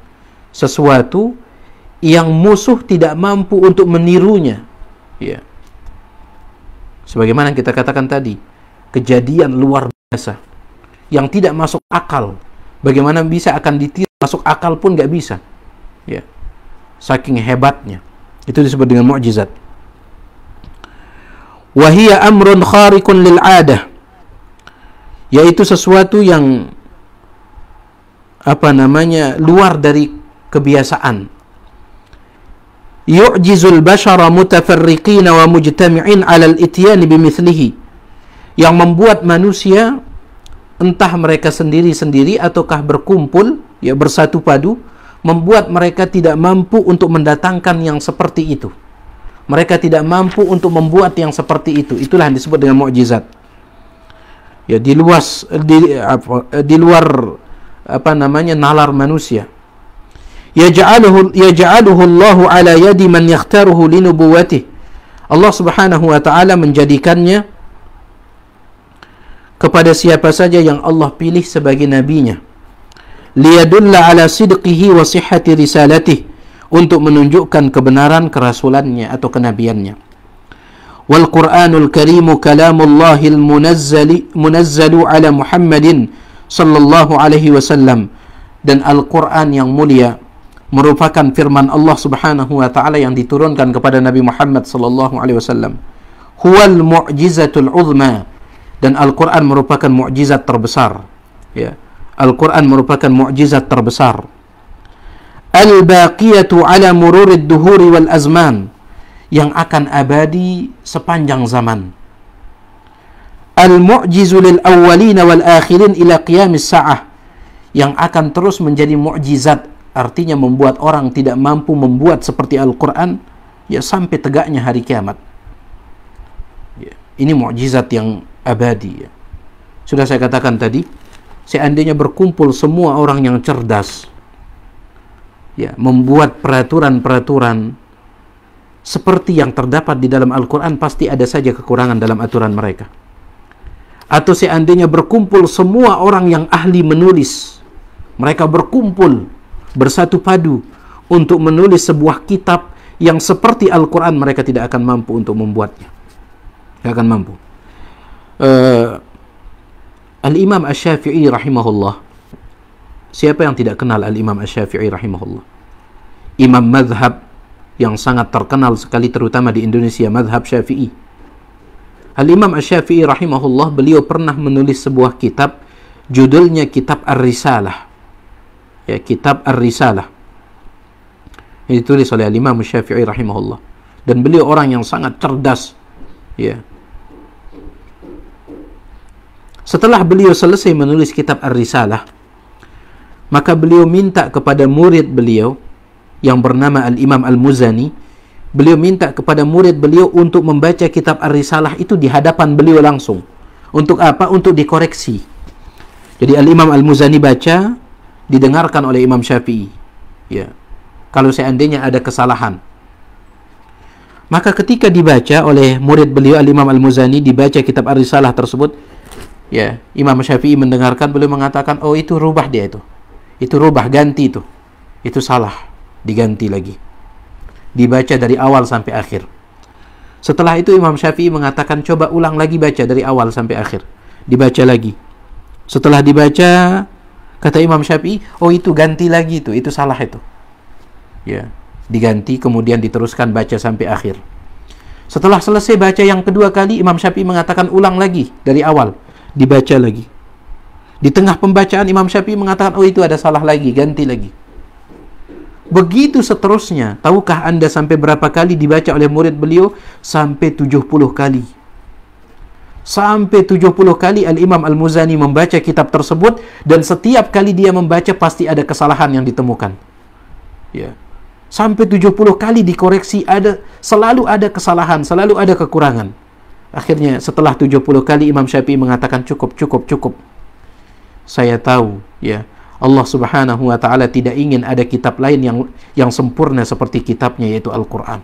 Sesuatu yang musuh tidak mampu untuk menirunya. Ya. Sebagaimana kita katakan tadi, kejadian luar biasa yang tidak masuk akal. Bagaimana bisa akan ditiru, masuk akal pun nggak bisa. Ya, saking hebatnya. Itu disebut dengan mukjizat. Wahia amrun khariqun lil adah, yaitu sesuatu yang luar dari kebiasaan. Yu'jizul bashara mutafarriqina wa mujtami'in 'ala al-ityan bimithlihi, yang membuat manusia entah mereka sendiri-sendiri ataukah berkumpul, ya bersatu padu, membuat mereka tidak mampu untuk mendatangkan yang seperti itu. Mereka tidak mampu untuk membuat yang seperti itu. Itulah yang disebut dengan mukjizat. Ya, di luar nalar manusia. Yaj'aluhu Allahu ala yadi man yakhtaruhu li nubuwwatihi. Allah Subhanahu wa taala menjadikannya kepada siapa saja yang Allah pilih sebagai nabinya. Liyadulla ala sidqihi wa sihhati risalatihi, untuk menunjukkan kebenaran kerasulannya atau kenabiannya. Wal Qur'anul Karimu kalamullahil munazzalu ala Muhammadin sallallahu alaihi wasallam, dan Al-Qur'an yang mulia merupakan firman Allah Subhanahu wa taala yang diturunkan kepada Nabi Muhammad sallallahu alaihi wasallam. Huwal mu'jizatul uzma, dan Al-Qur'an merupakan mukjizat terbesar. Ya, Al-Qur'an merupakan mukjizat terbesar. Al-baqiyatu ala mururid duhuri wal azman, yang akan abadi sepanjang zaman. Al-mu'jizu lil awwalina wal akhirin ila qiyamis sa'ah, yang akan terus menjadi mukjizat, artinya membuat orang tidak mampu membuat seperti Al-Quran, ya sampai tegaknya hari kiamat. Ya, ini mukjizat yang abadi. Ya. Sudah saya katakan tadi, seandainya berkumpul semua orang yang cerdas, ya, membuat peraturan-peraturan seperti yang terdapat di dalam Al-Quran, pasti ada saja kekurangan dalam aturan mereka. Atau seandainya berkumpul semua orang yang ahli menulis, mereka berkumpul bersatu padu untuk menulis sebuah kitab yang seperti Al-Quran, mereka tidak akan mampu untuk membuatnya. Tidak akan mampu. Al-Imam Asy-Syafi'i rahimahullah. Siapa yang tidak kenal Al-Imam Asy-Syafi'i rahimahullah? Imam madhab yang sangat terkenal sekali, terutama di Indonesia, madhab Syafi'i. Al-Imam Asy-Syafi'i rahimahullah, beliau pernah menulis sebuah kitab, judulnya Kitab Ar-Risalah. Ya, Kitab Ar-Risalah. Ini ditulis oleh Al-Imam Asy-Syafi'i rahimahullah. Dan beliau orang yang sangat cerdas. Ya. Setelah beliau selesai menulis Kitab Ar-Risalah, maka beliau minta kepada murid beliau yang bernama Al-Imam Al-Muzani, beliau minta kepada murid beliau untuk membaca Kitab Ar-Risalah itu di hadapan beliau langsung. Untuk apa? Untuk dikoreksi. Jadi Al-Imam Al-Muzani baca, didengarkan oleh Imam Syafi'i. Ya. Kalau seandainya ada kesalahan, maka ketika dibaca oleh murid beliau Al-Imam Al-Muzani, dibaca Kitab Ar-Risalah tersebut, ya, Imam Syafi'i mendengarkan, beliau mengatakan, oh itu rubah dia itu. Itu rubah, ganti itu. Itu salah, diganti lagi. Dibaca dari awal sampai akhir. Setelah itu Imam Syafi'i mengatakan, coba ulang lagi baca dari awal sampai akhir. Dibaca lagi. Setelah dibaca, kata Imam Syafi'i, oh itu ganti lagi itu salah itu. Ya, diganti, kemudian diteruskan baca sampai akhir. Setelah selesai baca yang kedua kali, Imam Syafi'i mengatakan ulang lagi dari awal. Dibaca lagi. Di tengah pembacaan Imam Syafi'i mengatakan, oh itu ada salah lagi, ganti lagi. Begitu seterusnya. Tahukah Anda sampai berapa kali dibaca oleh murid beliau? Sampai 70 kali. Sampai 70 kali Al-Imam Al-Muzani membaca kitab tersebut, dan setiap kali dia membaca pasti ada kesalahan yang ditemukan. Ya. Sampai 70 kali dikoreksi, selalu ada kesalahan, selalu ada kekurangan. Akhirnya setelah 70 kali Imam Syafi'i mengatakan cukup. Saya tahu, ya, Allah Subhanahu wa taala tidak ingin ada kitab lain yang sempurna seperti kitabnya, yaitu Al-Qur'an.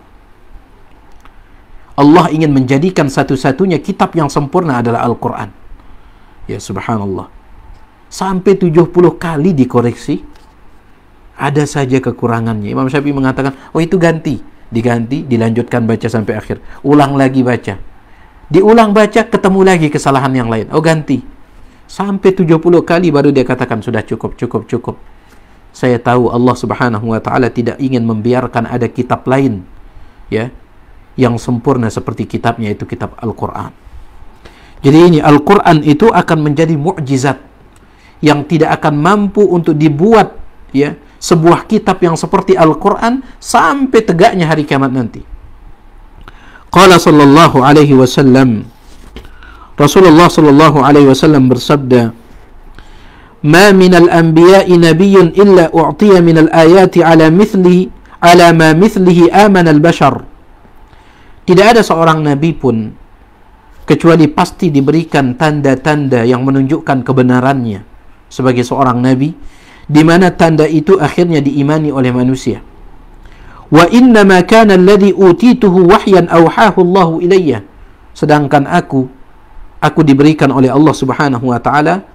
Allah ingin menjadikan satu-satunya kitab yang sempurna adalah Al-Qur'an. Ya, subhanallah. Sampai 70 kali dikoreksi, ada saja kekurangannya. Imam Syafi'i mengatakan, oh itu ganti. Diganti, dilanjutkan baca sampai akhir. Ulang lagi baca. Diulang baca, ketemu lagi kesalahan yang lain. Oh, ganti. Sampai 70 kali baru dia katakan, sudah cukup, cukup, cukup. Saya tahu Allah Subhanahu wa taala tidak ingin membiarkan ada kitab lain, ya, yang sempurna seperti kitabnya, itu kitab Al-Qur'an. Jadi ini Al-Qur'an itu akan menjadi mukjizat yang tidak akan mampu untuk dibuat, ya, sebuah kitab yang seperti Al-Qur'an sampai tegaknya hari kiamat nanti. Qala sallallahu alaihi wasallam, Rasulullah sallallahu alaihi wasallam bersabda, "Ma minal anbiya'i nabiyyun illa u'tiya minal ayati ala ma mithlihi amana al-bashar." Tidak ada seorang nabi pun kecuali pasti diberikan tanda-tanda yang menunjukkan kebenarannya sebagai seorang nabi, di mana tanda itu akhirnya diimani oleh manusia. Wa inna ma kana alladhi utituhu wahyan awhahu Allah ilayya. Sedangkan aku diberikan oleh Allah Subhanahu wa taala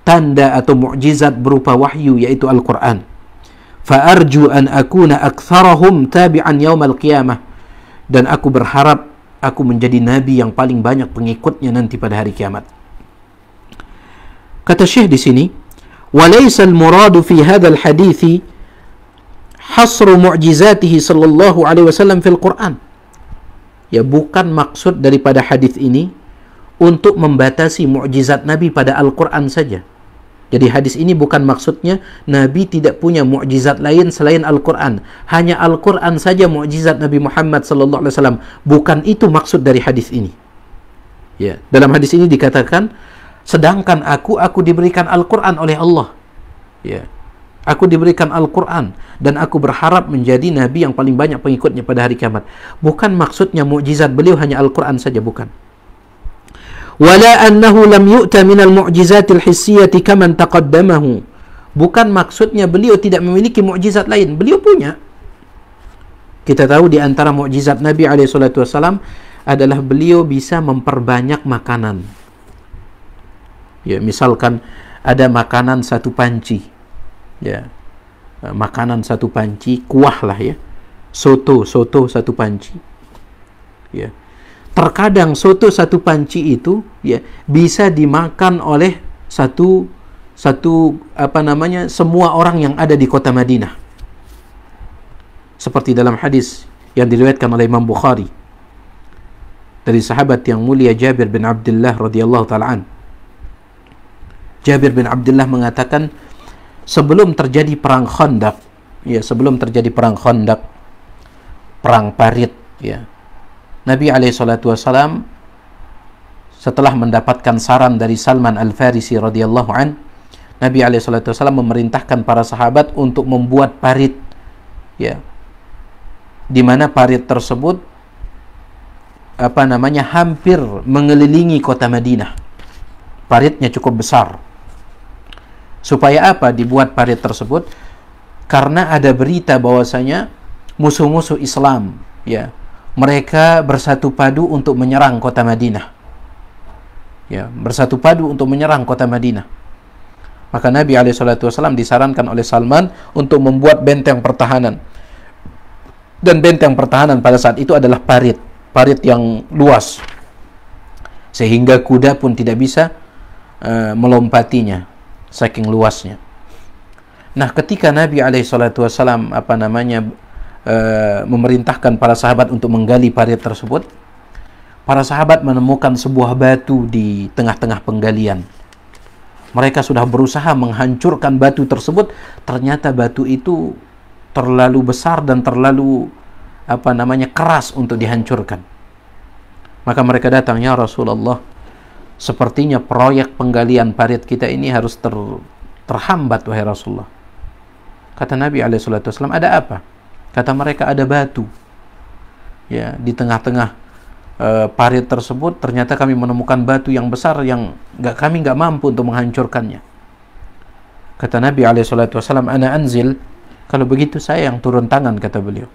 tanda atau mukjizat berupa wahyu, yaitu Al-Qur'an. Fa arju an akuna aktsarahum tabi'an yaumal qiyamah. Dan aku berharap aku menjadi nabi yang paling banyak pengikutnya nanti pada hari kiamat. Kata Syekh di sini, wa laysa al-muradu fi hadzal hadithi hasru mu'jizatihi sallallahu alaihi wasallam fil Qur'an. Ya, bukan maksud daripada hadis ini untuk membatasi mukjizat Nabi pada Al-Qur'an saja. Jadi hadis ini bukan maksudnya Nabi tidak punya mukjizat lain selain Al-Qur'an. Hanya Al-Qur'an saja mukjizat Nabi Muhammad sallallahu alaihi wasallam. Bukan itu maksud dari hadis ini. Ya, dalam hadis ini dikatakan, sedangkan aku diberikan Al-Qur'an oleh Allah. Ya. Aku diberikan Al-Qur'an dan aku berharap menjadi nabi yang paling banyak pengikutnya pada hari kiamat. Bukan maksudnya mukjizat beliau hanya Al-Qur'an saja, bukan. Wala annahu lam yu'ta minal mu'jizatil hissiyati kaman taqaddamahu. Bukan maksudnya beliau tidak memiliki mukjizat lain. Beliau punya. Kita tahu di antara mukjizat Nabi SAW adalah beliau bisa memperbanyak makanan. Ya, misalkan ada makanan satu panci. Ya, makanan satu panci, kuah lah ya, soto satu panci. Ya, terkadang soto satu panci itu, ya, bisa dimakan oleh semua orang yang ada di kota Madinah. Seperti dalam hadis yang diriwayatkan oleh Imam Bukhari dari sahabat yang mulia Jabir bin Abdullah radhiyallahu taala an. Jabir bin Abdullah mengatakan, sebelum terjadi perang Khandaq, ya, perang Parit, ya, Nabi SAW setelah mendapatkan saran dari Salman Al-Farisi radhiyallahu an, Nabi SAW memerintahkan para sahabat untuk membuat parit, ya, di mana parit tersebut hampir mengelilingi kota Madinah. Paritnya cukup besar. Supaya apa dibuat parit tersebut? Karena ada berita bahwasanya musuh-musuh Islam, ya, mereka bersatu padu untuk menyerang kota Madinah. Ya, bersatu padu untuk menyerang kota Madinah. Maka Nabi SAW disarankan oleh Salman untuk membuat benteng pertahanan. Dan benteng pertahanan pada saat itu adalah parit yang luas, sehingga kuda pun tidak bisa melompatinya, saking luasnya. Nah, ketika Nabi SAW memerintahkan para sahabat untuk menggali parit tersebut, para sahabat menemukan sebuah batu di tengah-tengah penggalian. Mereka sudah berusaha menghancurkan batu tersebut, ternyata batu itu terlalu besar dan terlalu keras untuk dihancurkan. Maka mereka datang, ya Rasulullah, sepertinya proyek penggalian parit kita ini harus terhambat, wahai Rasulullah. Kata Nabi SAW, ada apa? Kata mereka, ada batu, ya, di tengah-tengah parit tersebut. Ternyata kami menemukan batu yang besar yang kami nggak mampu untuk menghancurkannya. Kata Nabi SAW, ana anzil. Kalau begitu saya yang turun tangan, kata beliau.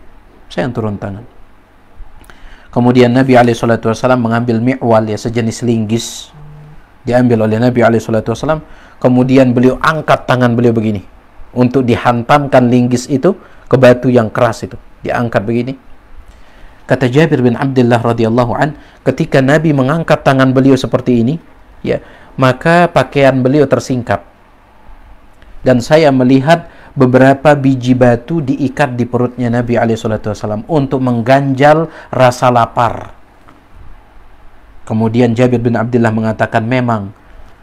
Saya yang turun tangan. Kemudian Nabi SAW mengambil mi'wal, ya, sejenis linggis, diambil oleh Nabi SAW. Kemudian beliau angkat tangan beliau begini untuk dihantamkan linggis itu ke batu yang keras itu. Diangkat begini. Kata Jabir bin Abdullah radhiyallahu an, ketika Nabi mengangkat tangan beliau seperti ini, ya, maka pakaian beliau tersingkap. Dan saya melihat beberapa biji batu diikat di perutnya Nabi SAW untuk mengganjal rasa lapar. Kemudian Jabir bin Abdullah mengatakan, memang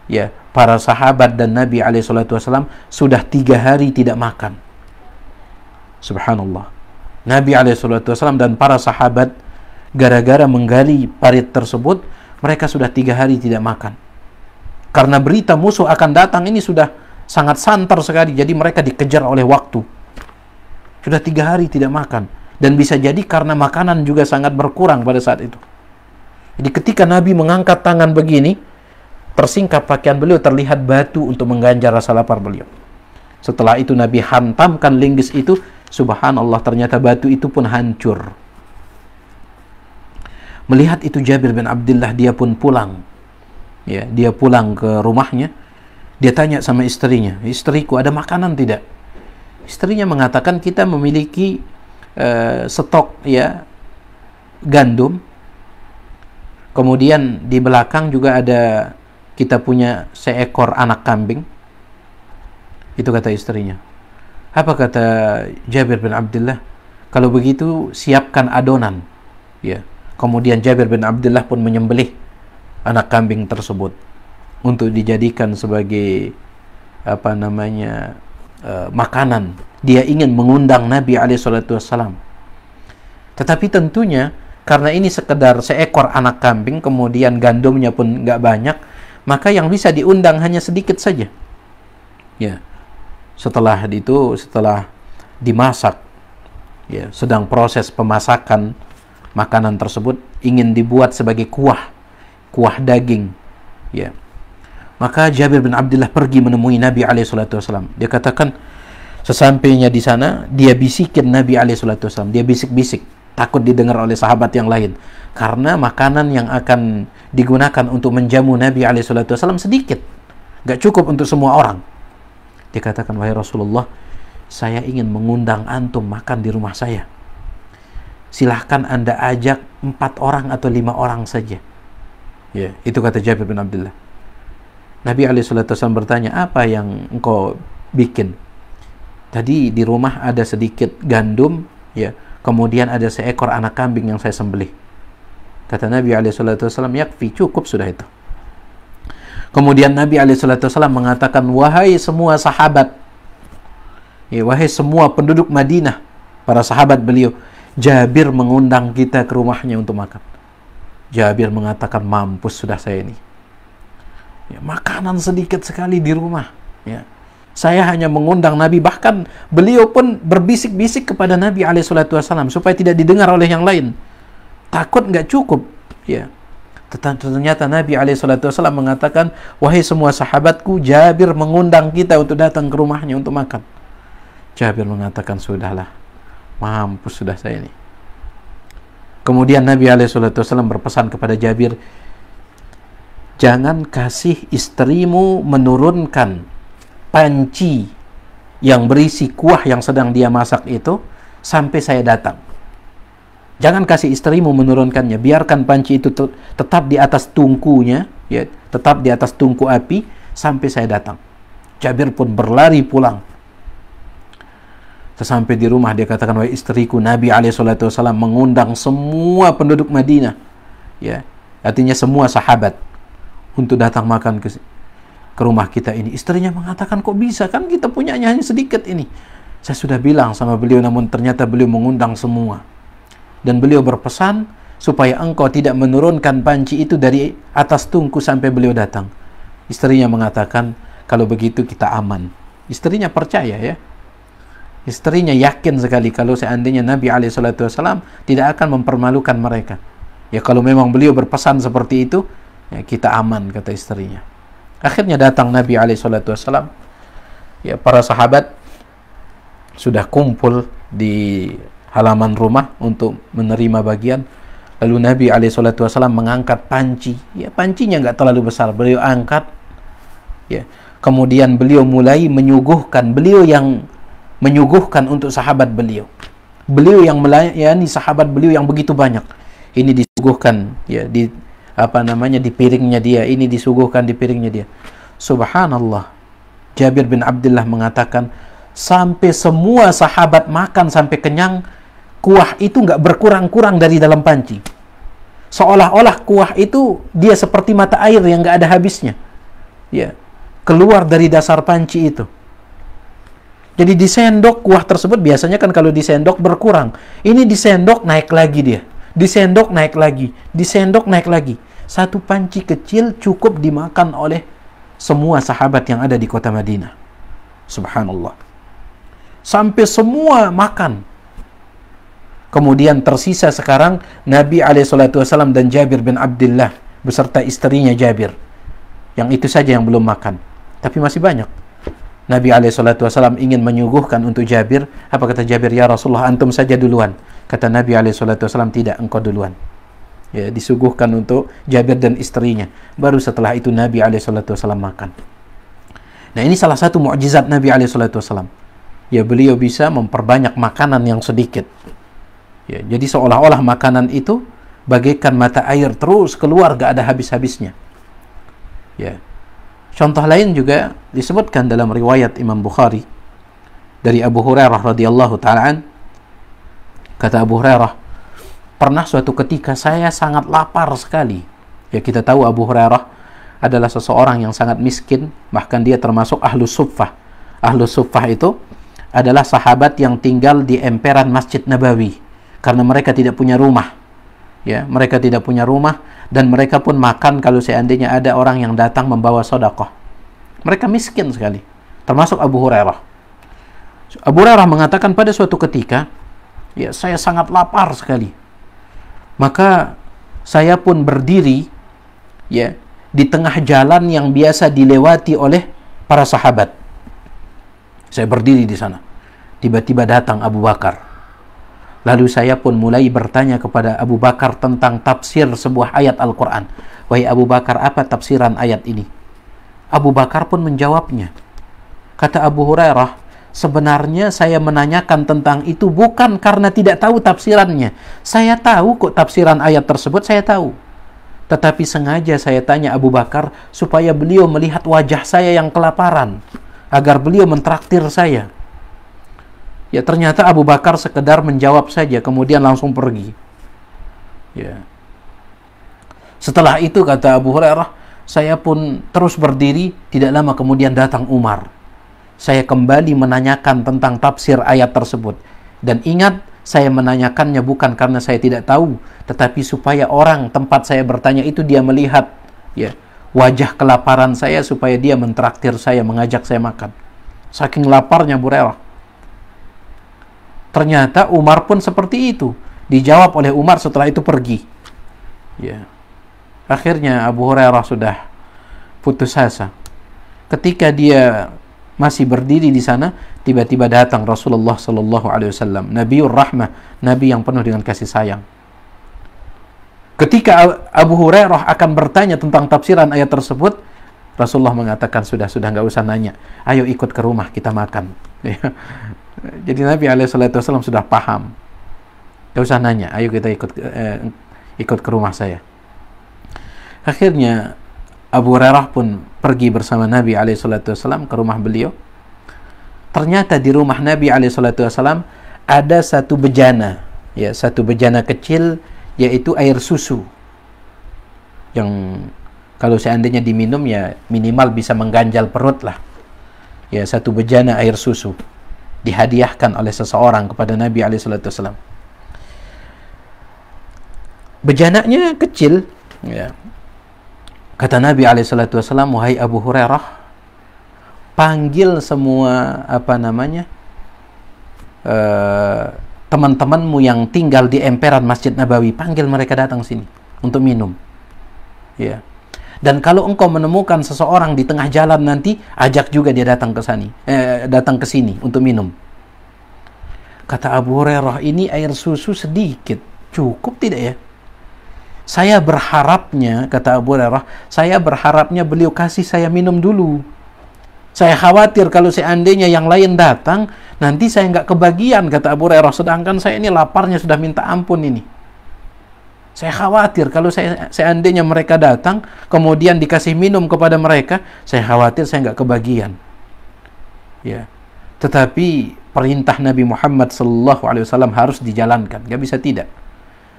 ya, para sahabat dan Nabi SAW sudah 3 hari tidak makan. Subhanallah. Nabi SAW dan para sahabat gara-gara menggali parit tersebut, mereka sudah 3 hari tidak makan. Karena berita musuh akan datang ini sudah sangat santer sekali, jadi mereka dikejar oleh waktu. Sudah 3 hari tidak makan. Dan bisa jadi karena makanan juga sangat berkurang pada saat itu. Jadi ketika Nabi mengangkat tangan begini, tersingkap pakaian beliau, terlihat batu untuk mengganjar rasa lapar beliau. Setelah itu Nabi hantamkan linggis itu, subhanallah, ternyata batu itu pun hancur. Melihat itu Jabir bin Abdullah, dia pun pulang. Ya, dia pulang ke rumahnya. Dia tanya sama istrinya, istriku ada makanan tidak? Istrinya mengatakan, kita memiliki stok ya gandum. Kemudian di belakang juga ada, kita punya seekor anak kambing. Itu kata istrinya. Apa kata Jabir bin Abdullah? Kalau begitu siapkan adonan. Ya. Kemudian Jabir bin Abdullah pun menyembelih anak kambing tersebut untuk dijadikan sebagai makanan. Dia ingin mengundang Nabi SAW. Tetapi tentunya karena ini sekedar seekor anak kambing, kemudian gandumnya pun nggak banyak, maka yang bisa diundang hanya sedikit saja. Ya. Setelah dimasak, ya, sedang proses pemasakan makanan tersebut, ingin dibuat sebagai kuah daging, ya. Maka Jabir bin Abdullah pergi menemui Nabi SAW. Dia katakan, sesampainya di sana, dia bisikin Nabi SAW. Dia bisik-bisik, takut didengar oleh sahabat yang lain. Karena makanan yang akan digunakan untuk menjamu Nabi SAW sedikit, gak cukup untuk semua orang. Dia katakan, wahai Rasulullah, saya ingin mengundang antum makan di rumah saya. Silahkan Anda ajak 4 orang atau 5 orang saja. Ya, itu kata Jabir bin Abdullah. Nabi SAW bertanya, apa yang engkau bikin? Tadi di rumah ada sedikit gandum, ya, kemudian ada seekor anak kambing yang saya sembelih. Kata Nabi SAW, yakfi, cukup sudah itu. Kemudian Nabi SAW mengatakan, wahai semua sahabat, ya, wahai semua penduduk Madinah, para sahabat beliau, Jabir mengundang kita ke rumahnya untuk makan. Jabir mengatakan, mampus sudah saya ini. Ya, makanan sedikit sekali di rumah. Ya. Saya hanya mengundang Nabi, bahkan beliau pun berbisik-bisik kepada Nabi SAW supaya tidak didengar oleh yang lain. Takut nggak cukup. Ya. Ternyata Nabi SAW mengatakan, wahai semua sahabatku, Jabir mengundang kita untuk datang ke rumahnya untuk makan. Jabir mengatakan, sudahlah, mampus sudah saya ini. Kemudian Nabi SAW berpesan kepada Jabir, jangan kasih istrimu menurunkan panci yang berisi kuah yang sedang dia masak itu sampai saya datang. Jangan kasih istrimu menurunkannya, biarkan panci itu tetap di atas tungkunya, ya, tetap di atas tungku api sampai saya datang. Jabir pun berlari pulang. Sesampai di rumah dia katakan, wahai istriku, Nabi SAW mengundang semua penduduk Madinah, ya, artinya semua sahabat, untuk datang makan ke rumah kita ini. Istrinya mengatakan, kok bisa, kan kita punyanya hanya sedikit ini. Saya sudah bilang sama beliau, namun ternyata beliau mengundang semua. Dan beliau berpesan supaya engkau tidak menurunkan panci itu dari atas tungku sampai beliau datang. Istrinya mengatakan, kalau begitu kita aman. Istrinya percaya, ya. Istrinya yakin sekali kalau seandainya Nabi SAW tidak akan mempermalukan mereka. Ya, kalau memang beliau berpesan seperti itu, ya, kita aman, kata istrinya. Akhirnya datang Nabi SAW. Ya, para sahabat sudah kumpul di halaman rumah untuk menerima bagian. Lalu Nabi SAW mengangkat panci. Ya, pancinya nggak terlalu besar, beliau angkat. Ya, kemudian beliau mulai menyuguhkan. Beliau yang menyuguhkan untuk sahabat beliau. Beliau yang melayani sahabat beliau yang begitu banyak. Ini disuguhkan ya di di piringnya dia, ini disuguhkan di piringnya dia. Subhanallah. Jabir bin Abdullah mengatakan, sampai semua sahabat makan sampai kenyang, kuah itu nggak berkurang-kurang dari dalam panci. Seolah-olah kuah itu dia seperti mata air yang nggak ada habisnya. Ya, keluar dari dasar panci itu. Jadi disendok kuah tersebut, biasanya kan kalau disendok berkurang. Ini disendok naik lagi dia. Disendok naik lagi. Disendok naik lagi. Satu panci kecil cukup dimakan oleh semua sahabat yang ada di kota Madinah. Subhanallah. Sampai semua makan. Kemudian tersisa sekarang Nabi SAW dan Jabir bin Abdullah beserta istrinya Jabir. Yang itu saja yang belum makan. Tapi masih banyak. Nabi SAW ingin menyuguhkan untuk Jabir. Apa kata Jabir? Ya Rasulullah, antum saja duluan. Kata Nabi SAW, tidak, engkau duluan. Ya, disuguhkan untuk Jabir dan istrinya. Baru setelah itu Nabi SAW makan. Nah, ini salah satu mukjizat Nabi SAW. Ya, beliau bisa memperbanyak makanan yang sedikit. Ya, jadi seolah-olah makanan itu bagaikan mata air terus keluar, gak ada habis-habisnya. Ya. Contoh lain juga disebutkan dalam riwayat Imam Bukhari dari Abu Hurairah radhiyallahu ta'ala. Kata Abu Hurairah, pernah suatu ketika saya sangat lapar sekali. Ya, kita tahu Abu Hurairah adalah seseorang yang sangat miskin, bahkan dia termasuk Ahlus Suffah. Ahlus Suffah itu adalah sahabat yang tinggal di emperan Masjid Nabawi karena mereka tidak punya rumah. Ya, mereka tidak punya rumah dan mereka pun makan kalau seandainya ada orang yang datang membawa sedekah. Mereka miskin sekali, termasuk Abu Hurairah. Abu Hurairah mengatakan pada suatu ketika, ya, saya sangat lapar sekali. Maka saya pun berdiri ya di tengah jalan yang biasa dilewati oleh para sahabat. Saya berdiri di sana. Tiba-tiba datang Abu Bakar. Lalu saya pun mulai bertanya kepada Abu Bakar tentang tafsir sebuah ayat Al-Quran. Wahai Abu Bakar, apa tafsiran ayat ini? Abu Bakar pun menjawabnya. Kata Abu Hurairah, sebenarnya saya menanyakan tentang itu bukan karena tidak tahu tafsirannya. Saya tahu kok tafsiran ayat tersebut, saya tahu. Tetapi sengaja saya tanya Abu Bakar supaya beliau melihat wajah saya yang kelaparan, agar beliau mentraktir saya. Ya, ternyata Abu Bakar sekedar menjawab saja, kemudian langsung pergi. Ya. Setelah itu, kata Abu Hurairah, saya pun terus berdiri. Tidak lama kemudian datang Umar. Saya kembali menanyakan tentang tafsir ayat tersebut. Dan ingat, saya menanyakannya bukan karena saya tidak tahu, tetapi supaya orang tempat saya bertanya itu dia melihat ya wajah kelaparan saya, supaya dia mentraktir saya, mengajak saya makan. Saking laparnya Abu Hurairah. Ternyata Umar pun seperti itu. Dijawab oleh Umar, setelah itu pergi. Ya. Akhirnya Abu Hurairah sudah putus asa. Ketika dia masih berdiri di sana, tiba-tiba datang Rasulullah sallallahu alaihi wasallam, Nabiur Rahmah, nabi yang penuh dengan kasih sayang. Ketika Abu Hurairah akan bertanya tentang tafsiran ayat tersebut, Rasulullah mengatakan, sudah nggak usah nanya, ayo ikut ke rumah kita makan. Jadi Nabi SAW sudah paham, nggak usah nanya, ayo kita ikut ke rumah saya. Akhirnya Abu Hurairah pun pergi bersama Nabi SAW ke rumah beliau. Ternyata di rumah Nabi SAW ada satu bejana, ya, satu bejana kecil, yaitu air susu yang kalau seandainya diminum ya minimal bisa mengganjal perut lah. Ya, satu bejana air susu dihadiahkan oleh seseorang kepada Nabi SAW. Bejananya kecil, ya. Kata Nabi SAW, wahai Abu Hurairah, panggil semua teman-temanmu yang tinggal di emperan Masjid Nabawi, panggil mereka datang sini untuk minum. Ya. Dan kalau engkau menemukan seseorang di tengah jalan nanti, ajak juga dia datang ke sini untuk minum. Kata Abu Hurairah, ini air susu sedikit, cukup tidak ya? Saya berharapnya, kata Abu Hurairah, saya berharapnya beliau kasih saya minum dulu. Saya khawatir kalau seandainya yang lain datang, nanti saya nggak kebagian, kata Abu Hurairah, sedangkan saya ini laparnya sudah minta ampun ini. Saya khawatir kalau seandainya mereka datang, kemudian dikasih minum kepada mereka, saya khawatir saya nggak kebagian. Ya. Tetapi perintah Nabi Muhammad SAW harus dijalankan, nggak bisa tidak.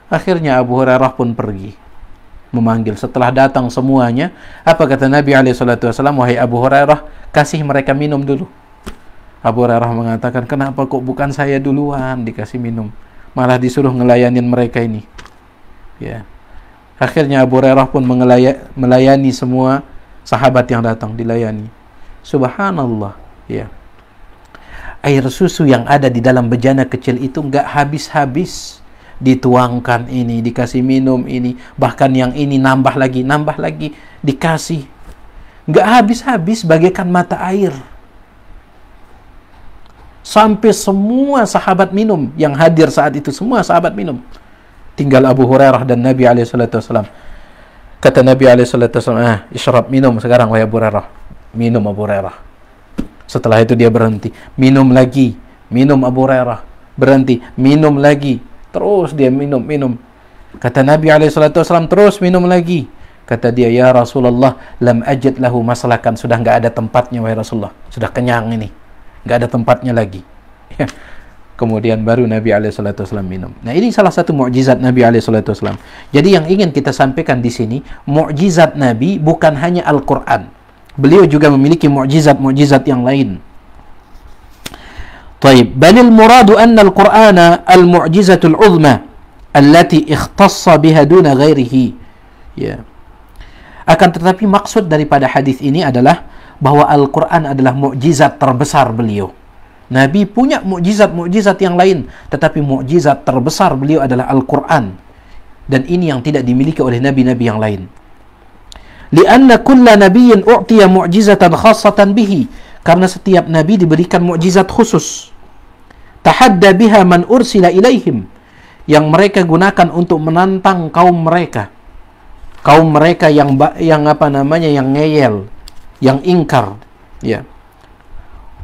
Akhirnya Abu Hurairah pun pergi, memanggil. Setelah datang semuanya, apa kata Nabi SAW? Wahai Abu Hurairah, kasih mereka minum dulu. Abu Hurairah mengatakan, kenapa kok bukan saya duluan dikasih minum, malah disuruh ngelayanin mereka ini. Ya. Akhirnya Abu Hurairah pun melayani semua sahabat yang datang, dilayani. Subhanallah, ya. Air susu yang ada di dalam bejana kecil itu nggak habis-habis, dituangkan ini, dikasih minum ini, bahkan yang ini nambah lagi, dikasih. Nggak habis-habis, bagaikan mata air. Sampai semua sahabat minum, yang hadir saat itu semua sahabat minum. Tinggal Abu Hurairah dan Nabi SAW. Kata Nabi SAW, isyrab, minum sekarang wahai Abu Hurairah. Minum Abu Hurairah. Setelah itu dia berhenti, minum lagi, minum Abu Hurairah, berhenti, minum lagi, terus dia minum. Kata Nabi SAW, terus minum lagi. Kata dia, ya Rasulullah, lam ajid lahu maslakan, sudah nggak ada tempatnya wahai Rasulullah, sudah kenyang ini, nggak ada tempatnya lagi. Kemudian baru Nabi SAW minum. Nah, ini salah satu mukjizat Nabi SAW. Jadi yang ingin kita sampaikan di sini, mukjizat Nabi bukan hanya Al-Quran. Beliau juga memiliki mukjizat yang lain. Taib, balil muradu anna al-Qur'ana al-mu'jizatul uzma allati ikhtassa biha duna ghairihi. Ya. Akan tetapi maksud daripada hadis ini adalah bahwa Al-Quran adalah mukjizat terbesar beliau. Nabi punya mukjizat yang lain, tetapi mukjizat terbesar beliau adalah Al-Quran. Dan ini yang tidak dimiliki oleh nabi-nabi yang lain. Lianna kulla nabiyyin u'tiya mu'jizatan khassatan bihi, karena setiap nabi diberikan mukjizat khusus. Tahadda biha man ursila ilaihim, yang mereka gunakan untuk menantang kaum mereka yang ngeyel, yang ingkar, ya.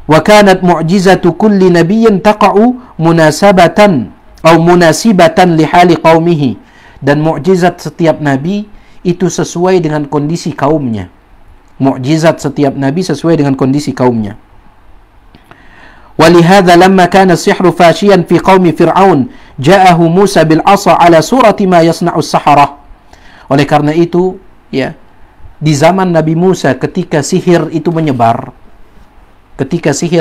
Wa kanat mu'jizatu kulli nabiyyin taqa'u munasibatan li hali qaumihi, dan mukjizat setiap nabi itu sesuai dengan kondisi kaumnya. Mukjizat setiap nabi sesuai dengan kondisi kaumnya. Walihadza lamma kana as-sihru fashiyan fi qaumi fir'aun ja'ahu Musa bil 'asa ala surati ma yasna'u as-sahara. Oleh karena itu, ya, di zaman Nabi Musa ketika sihir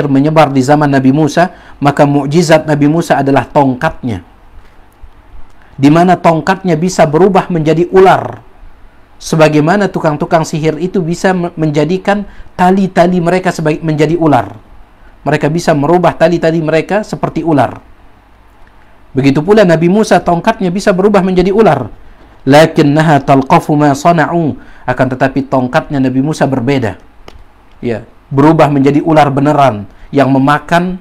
menyebar di zaman Nabi Musa, maka mukjizat Nabi Musa adalah tongkatnya, di mana tongkatnya bisa berubah menjadi ular, sebagaimana tukang-tukang sihir itu bisa menjadikan tali-tali mereka menjadi ular. Mereka bisa merubah tali-tali mereka seperti ular. Begitu pula Nabi Musa, tongkatnya bisa berubah menjadi ular. Lakinnaha talqafu ma sana'u, akan tetapi tongkatnya Nabi Musa berbeda. Ya, berubah menjadi ular beneran yang memakan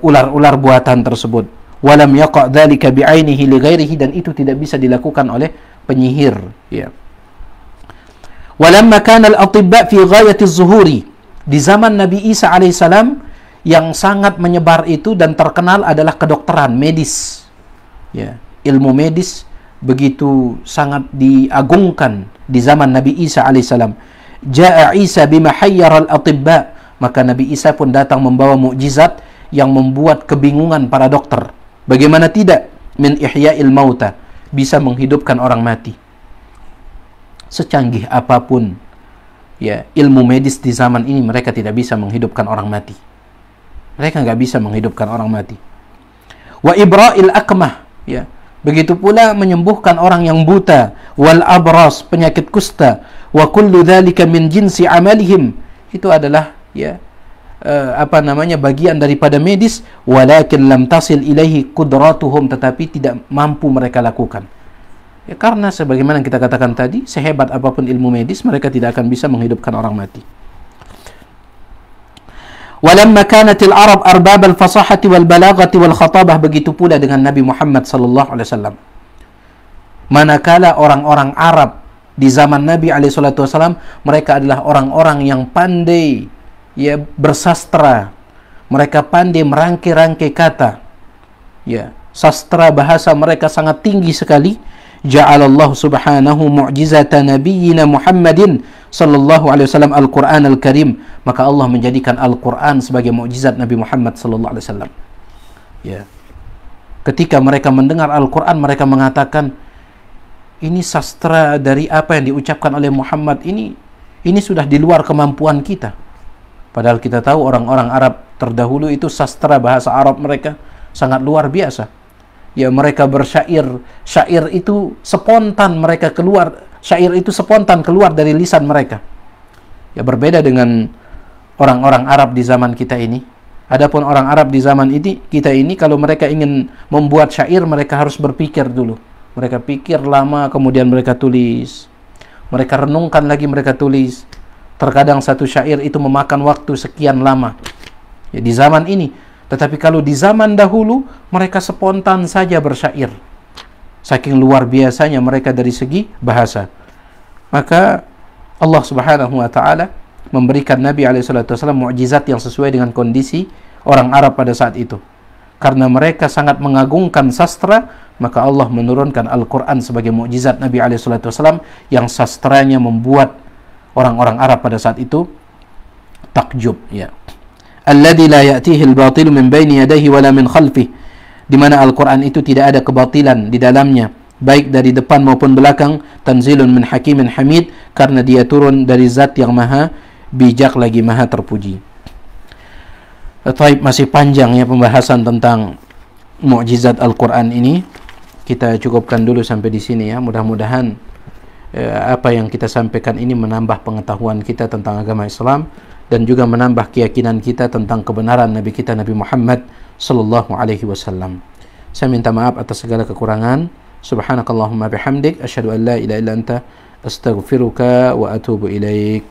ular-ular buatan tersebut. Walam yaqa' dzalika bi'ainihi li ghairihi, dan itu tidak bisa dilakukan oleh penyihir, ya. Walamma kana al-atibba fi ghayati az-zuhuri, di zaman Nabi Isa alaihissalam yang sangat menyebar itu dan terkenal adalah kedokteran, medis, ya. Ilmu medis begitu sangat diagungkan di zaman Nabi Isa alaihissalam. Ja'a Isa bima hayyara al-atibba, maka Nabi Isa pun datang membawa mukjizat yang membuat kebingungan para dokter. Bagaimana tidak? Min ihya'il mauta, bisa menghidupkan orang mati. Secanggih apapun, ya, ilmu medis di zaman ini, mereka tidak bisa menghidupkan orang mati. Mereka nggak bisa menghidupkan orang mati. Wa ibra'il akmah, ya, begitu pula menyembuhkan orang yang buta, wal abras, penyakit kusta, wa kullu dzalika min jinsi amalihim, itu adalah, ya, bagian daripada medis. Walakin lam tasil ilaihi qudratuhum, tetapi tidak mampu mereka lakukan. Ya, karena sebagaimana kita katakan tadi, sehebat apapun ilmu medis, mereka tidak akan bisa menghidupkan orang mati. Walamma kanatil Arab arbab al-fasahati wal balaghati wal khatabah, begitu pula dengan Nabi Muhammad sallallahu alaihi wasallam. Manakala orang-orang Arab Di zaman Nabi SAW, mereka adalah orang-orang yang pandai ya bersastra. Mereka pandai merangkai-rangkai kata. Ya, sastra bahasa mereka sangat tinggi sekali. Ja'alallahu subhanahu mu'jizata nabiyyina Muhammadin sallallahu alaihi wasallam Al-Qur'an Al-Karim. Maka Allah menjadikan Al-Qur'an sebagai mukjizat Nabi Muhammad sallallahu alaihi wasallam. Ya. Ketika mereka mendengar Al-Qur'an, mereka mengatakan, ini sastra dari apa yang diucapkan oleh Muhammad ini sudah di luar kemampuan kita. Padahal kita tahu orang-orang Arab terdahulu itu sastra bahasa Arab mereka sangat luar biasa. Ya, mereka bersyair, syair itu spontan mereka keluar, syair itu spontan keluar dari lisan mereka. Ya, berbeda dengan orang-orang Arab di zaman kita ini. Adapun orang Arab di zaman kita ini, kalau mereka ingin membuat syair, mereka harus berpikir dulu. Mereka pikir lama, kemudian mereka tulis. Mereka renungkan lagi, mereka tulis. Terkadang satu syair itu memakan waktu sekian lama. Ya, di zaman ini. Tetapi kalau di zaman dahulu, mereka spontan saja bersyair. Saking luar biasanya mereka dari segi bahasa. Maka Allah Subhanahu wa Ta'ala memberikan Nabi SAW mukjizat yang sesuai dengan kondisi orang Arab pada saat itu. Karena mereka sangat mengagungkan sastra, maka Allah menurunkan Al-Quran sebagai mukjizat Nabi SAW yang sastranya membuat orang-orang Arab pada saat itu takjub. Ya. Alladzi la ya'tihi al-batilu min baini yadayhi wala min khalfihi, di mana Al-Quran itu tidak ada kebatilan di dalamnya, baik dari depan maupun belakang. Tanzilun min hakimin hamid, karena dia turun dari zat yang maha bijak lagi maha terpuji. Taib, masih panjang ya pembahasan tentang mukjizat Al-Quran ini. Kita cukupkan dulu sampai di sini ya. Mudah-mudahan apa yang kita sampaikan ini menambah pengetahuan kita tentang agama Islam dan juga menambah keyakinan kita tentang kebenaran Nabi kita Nabi Muhammad sallallahu alaihi wasallam. Saya minta maaf atas segala kekurangan. Subhanakallahumma bihamdik asyhadu an la ilaha illa anta astaghfiruka wa atubu ilaik.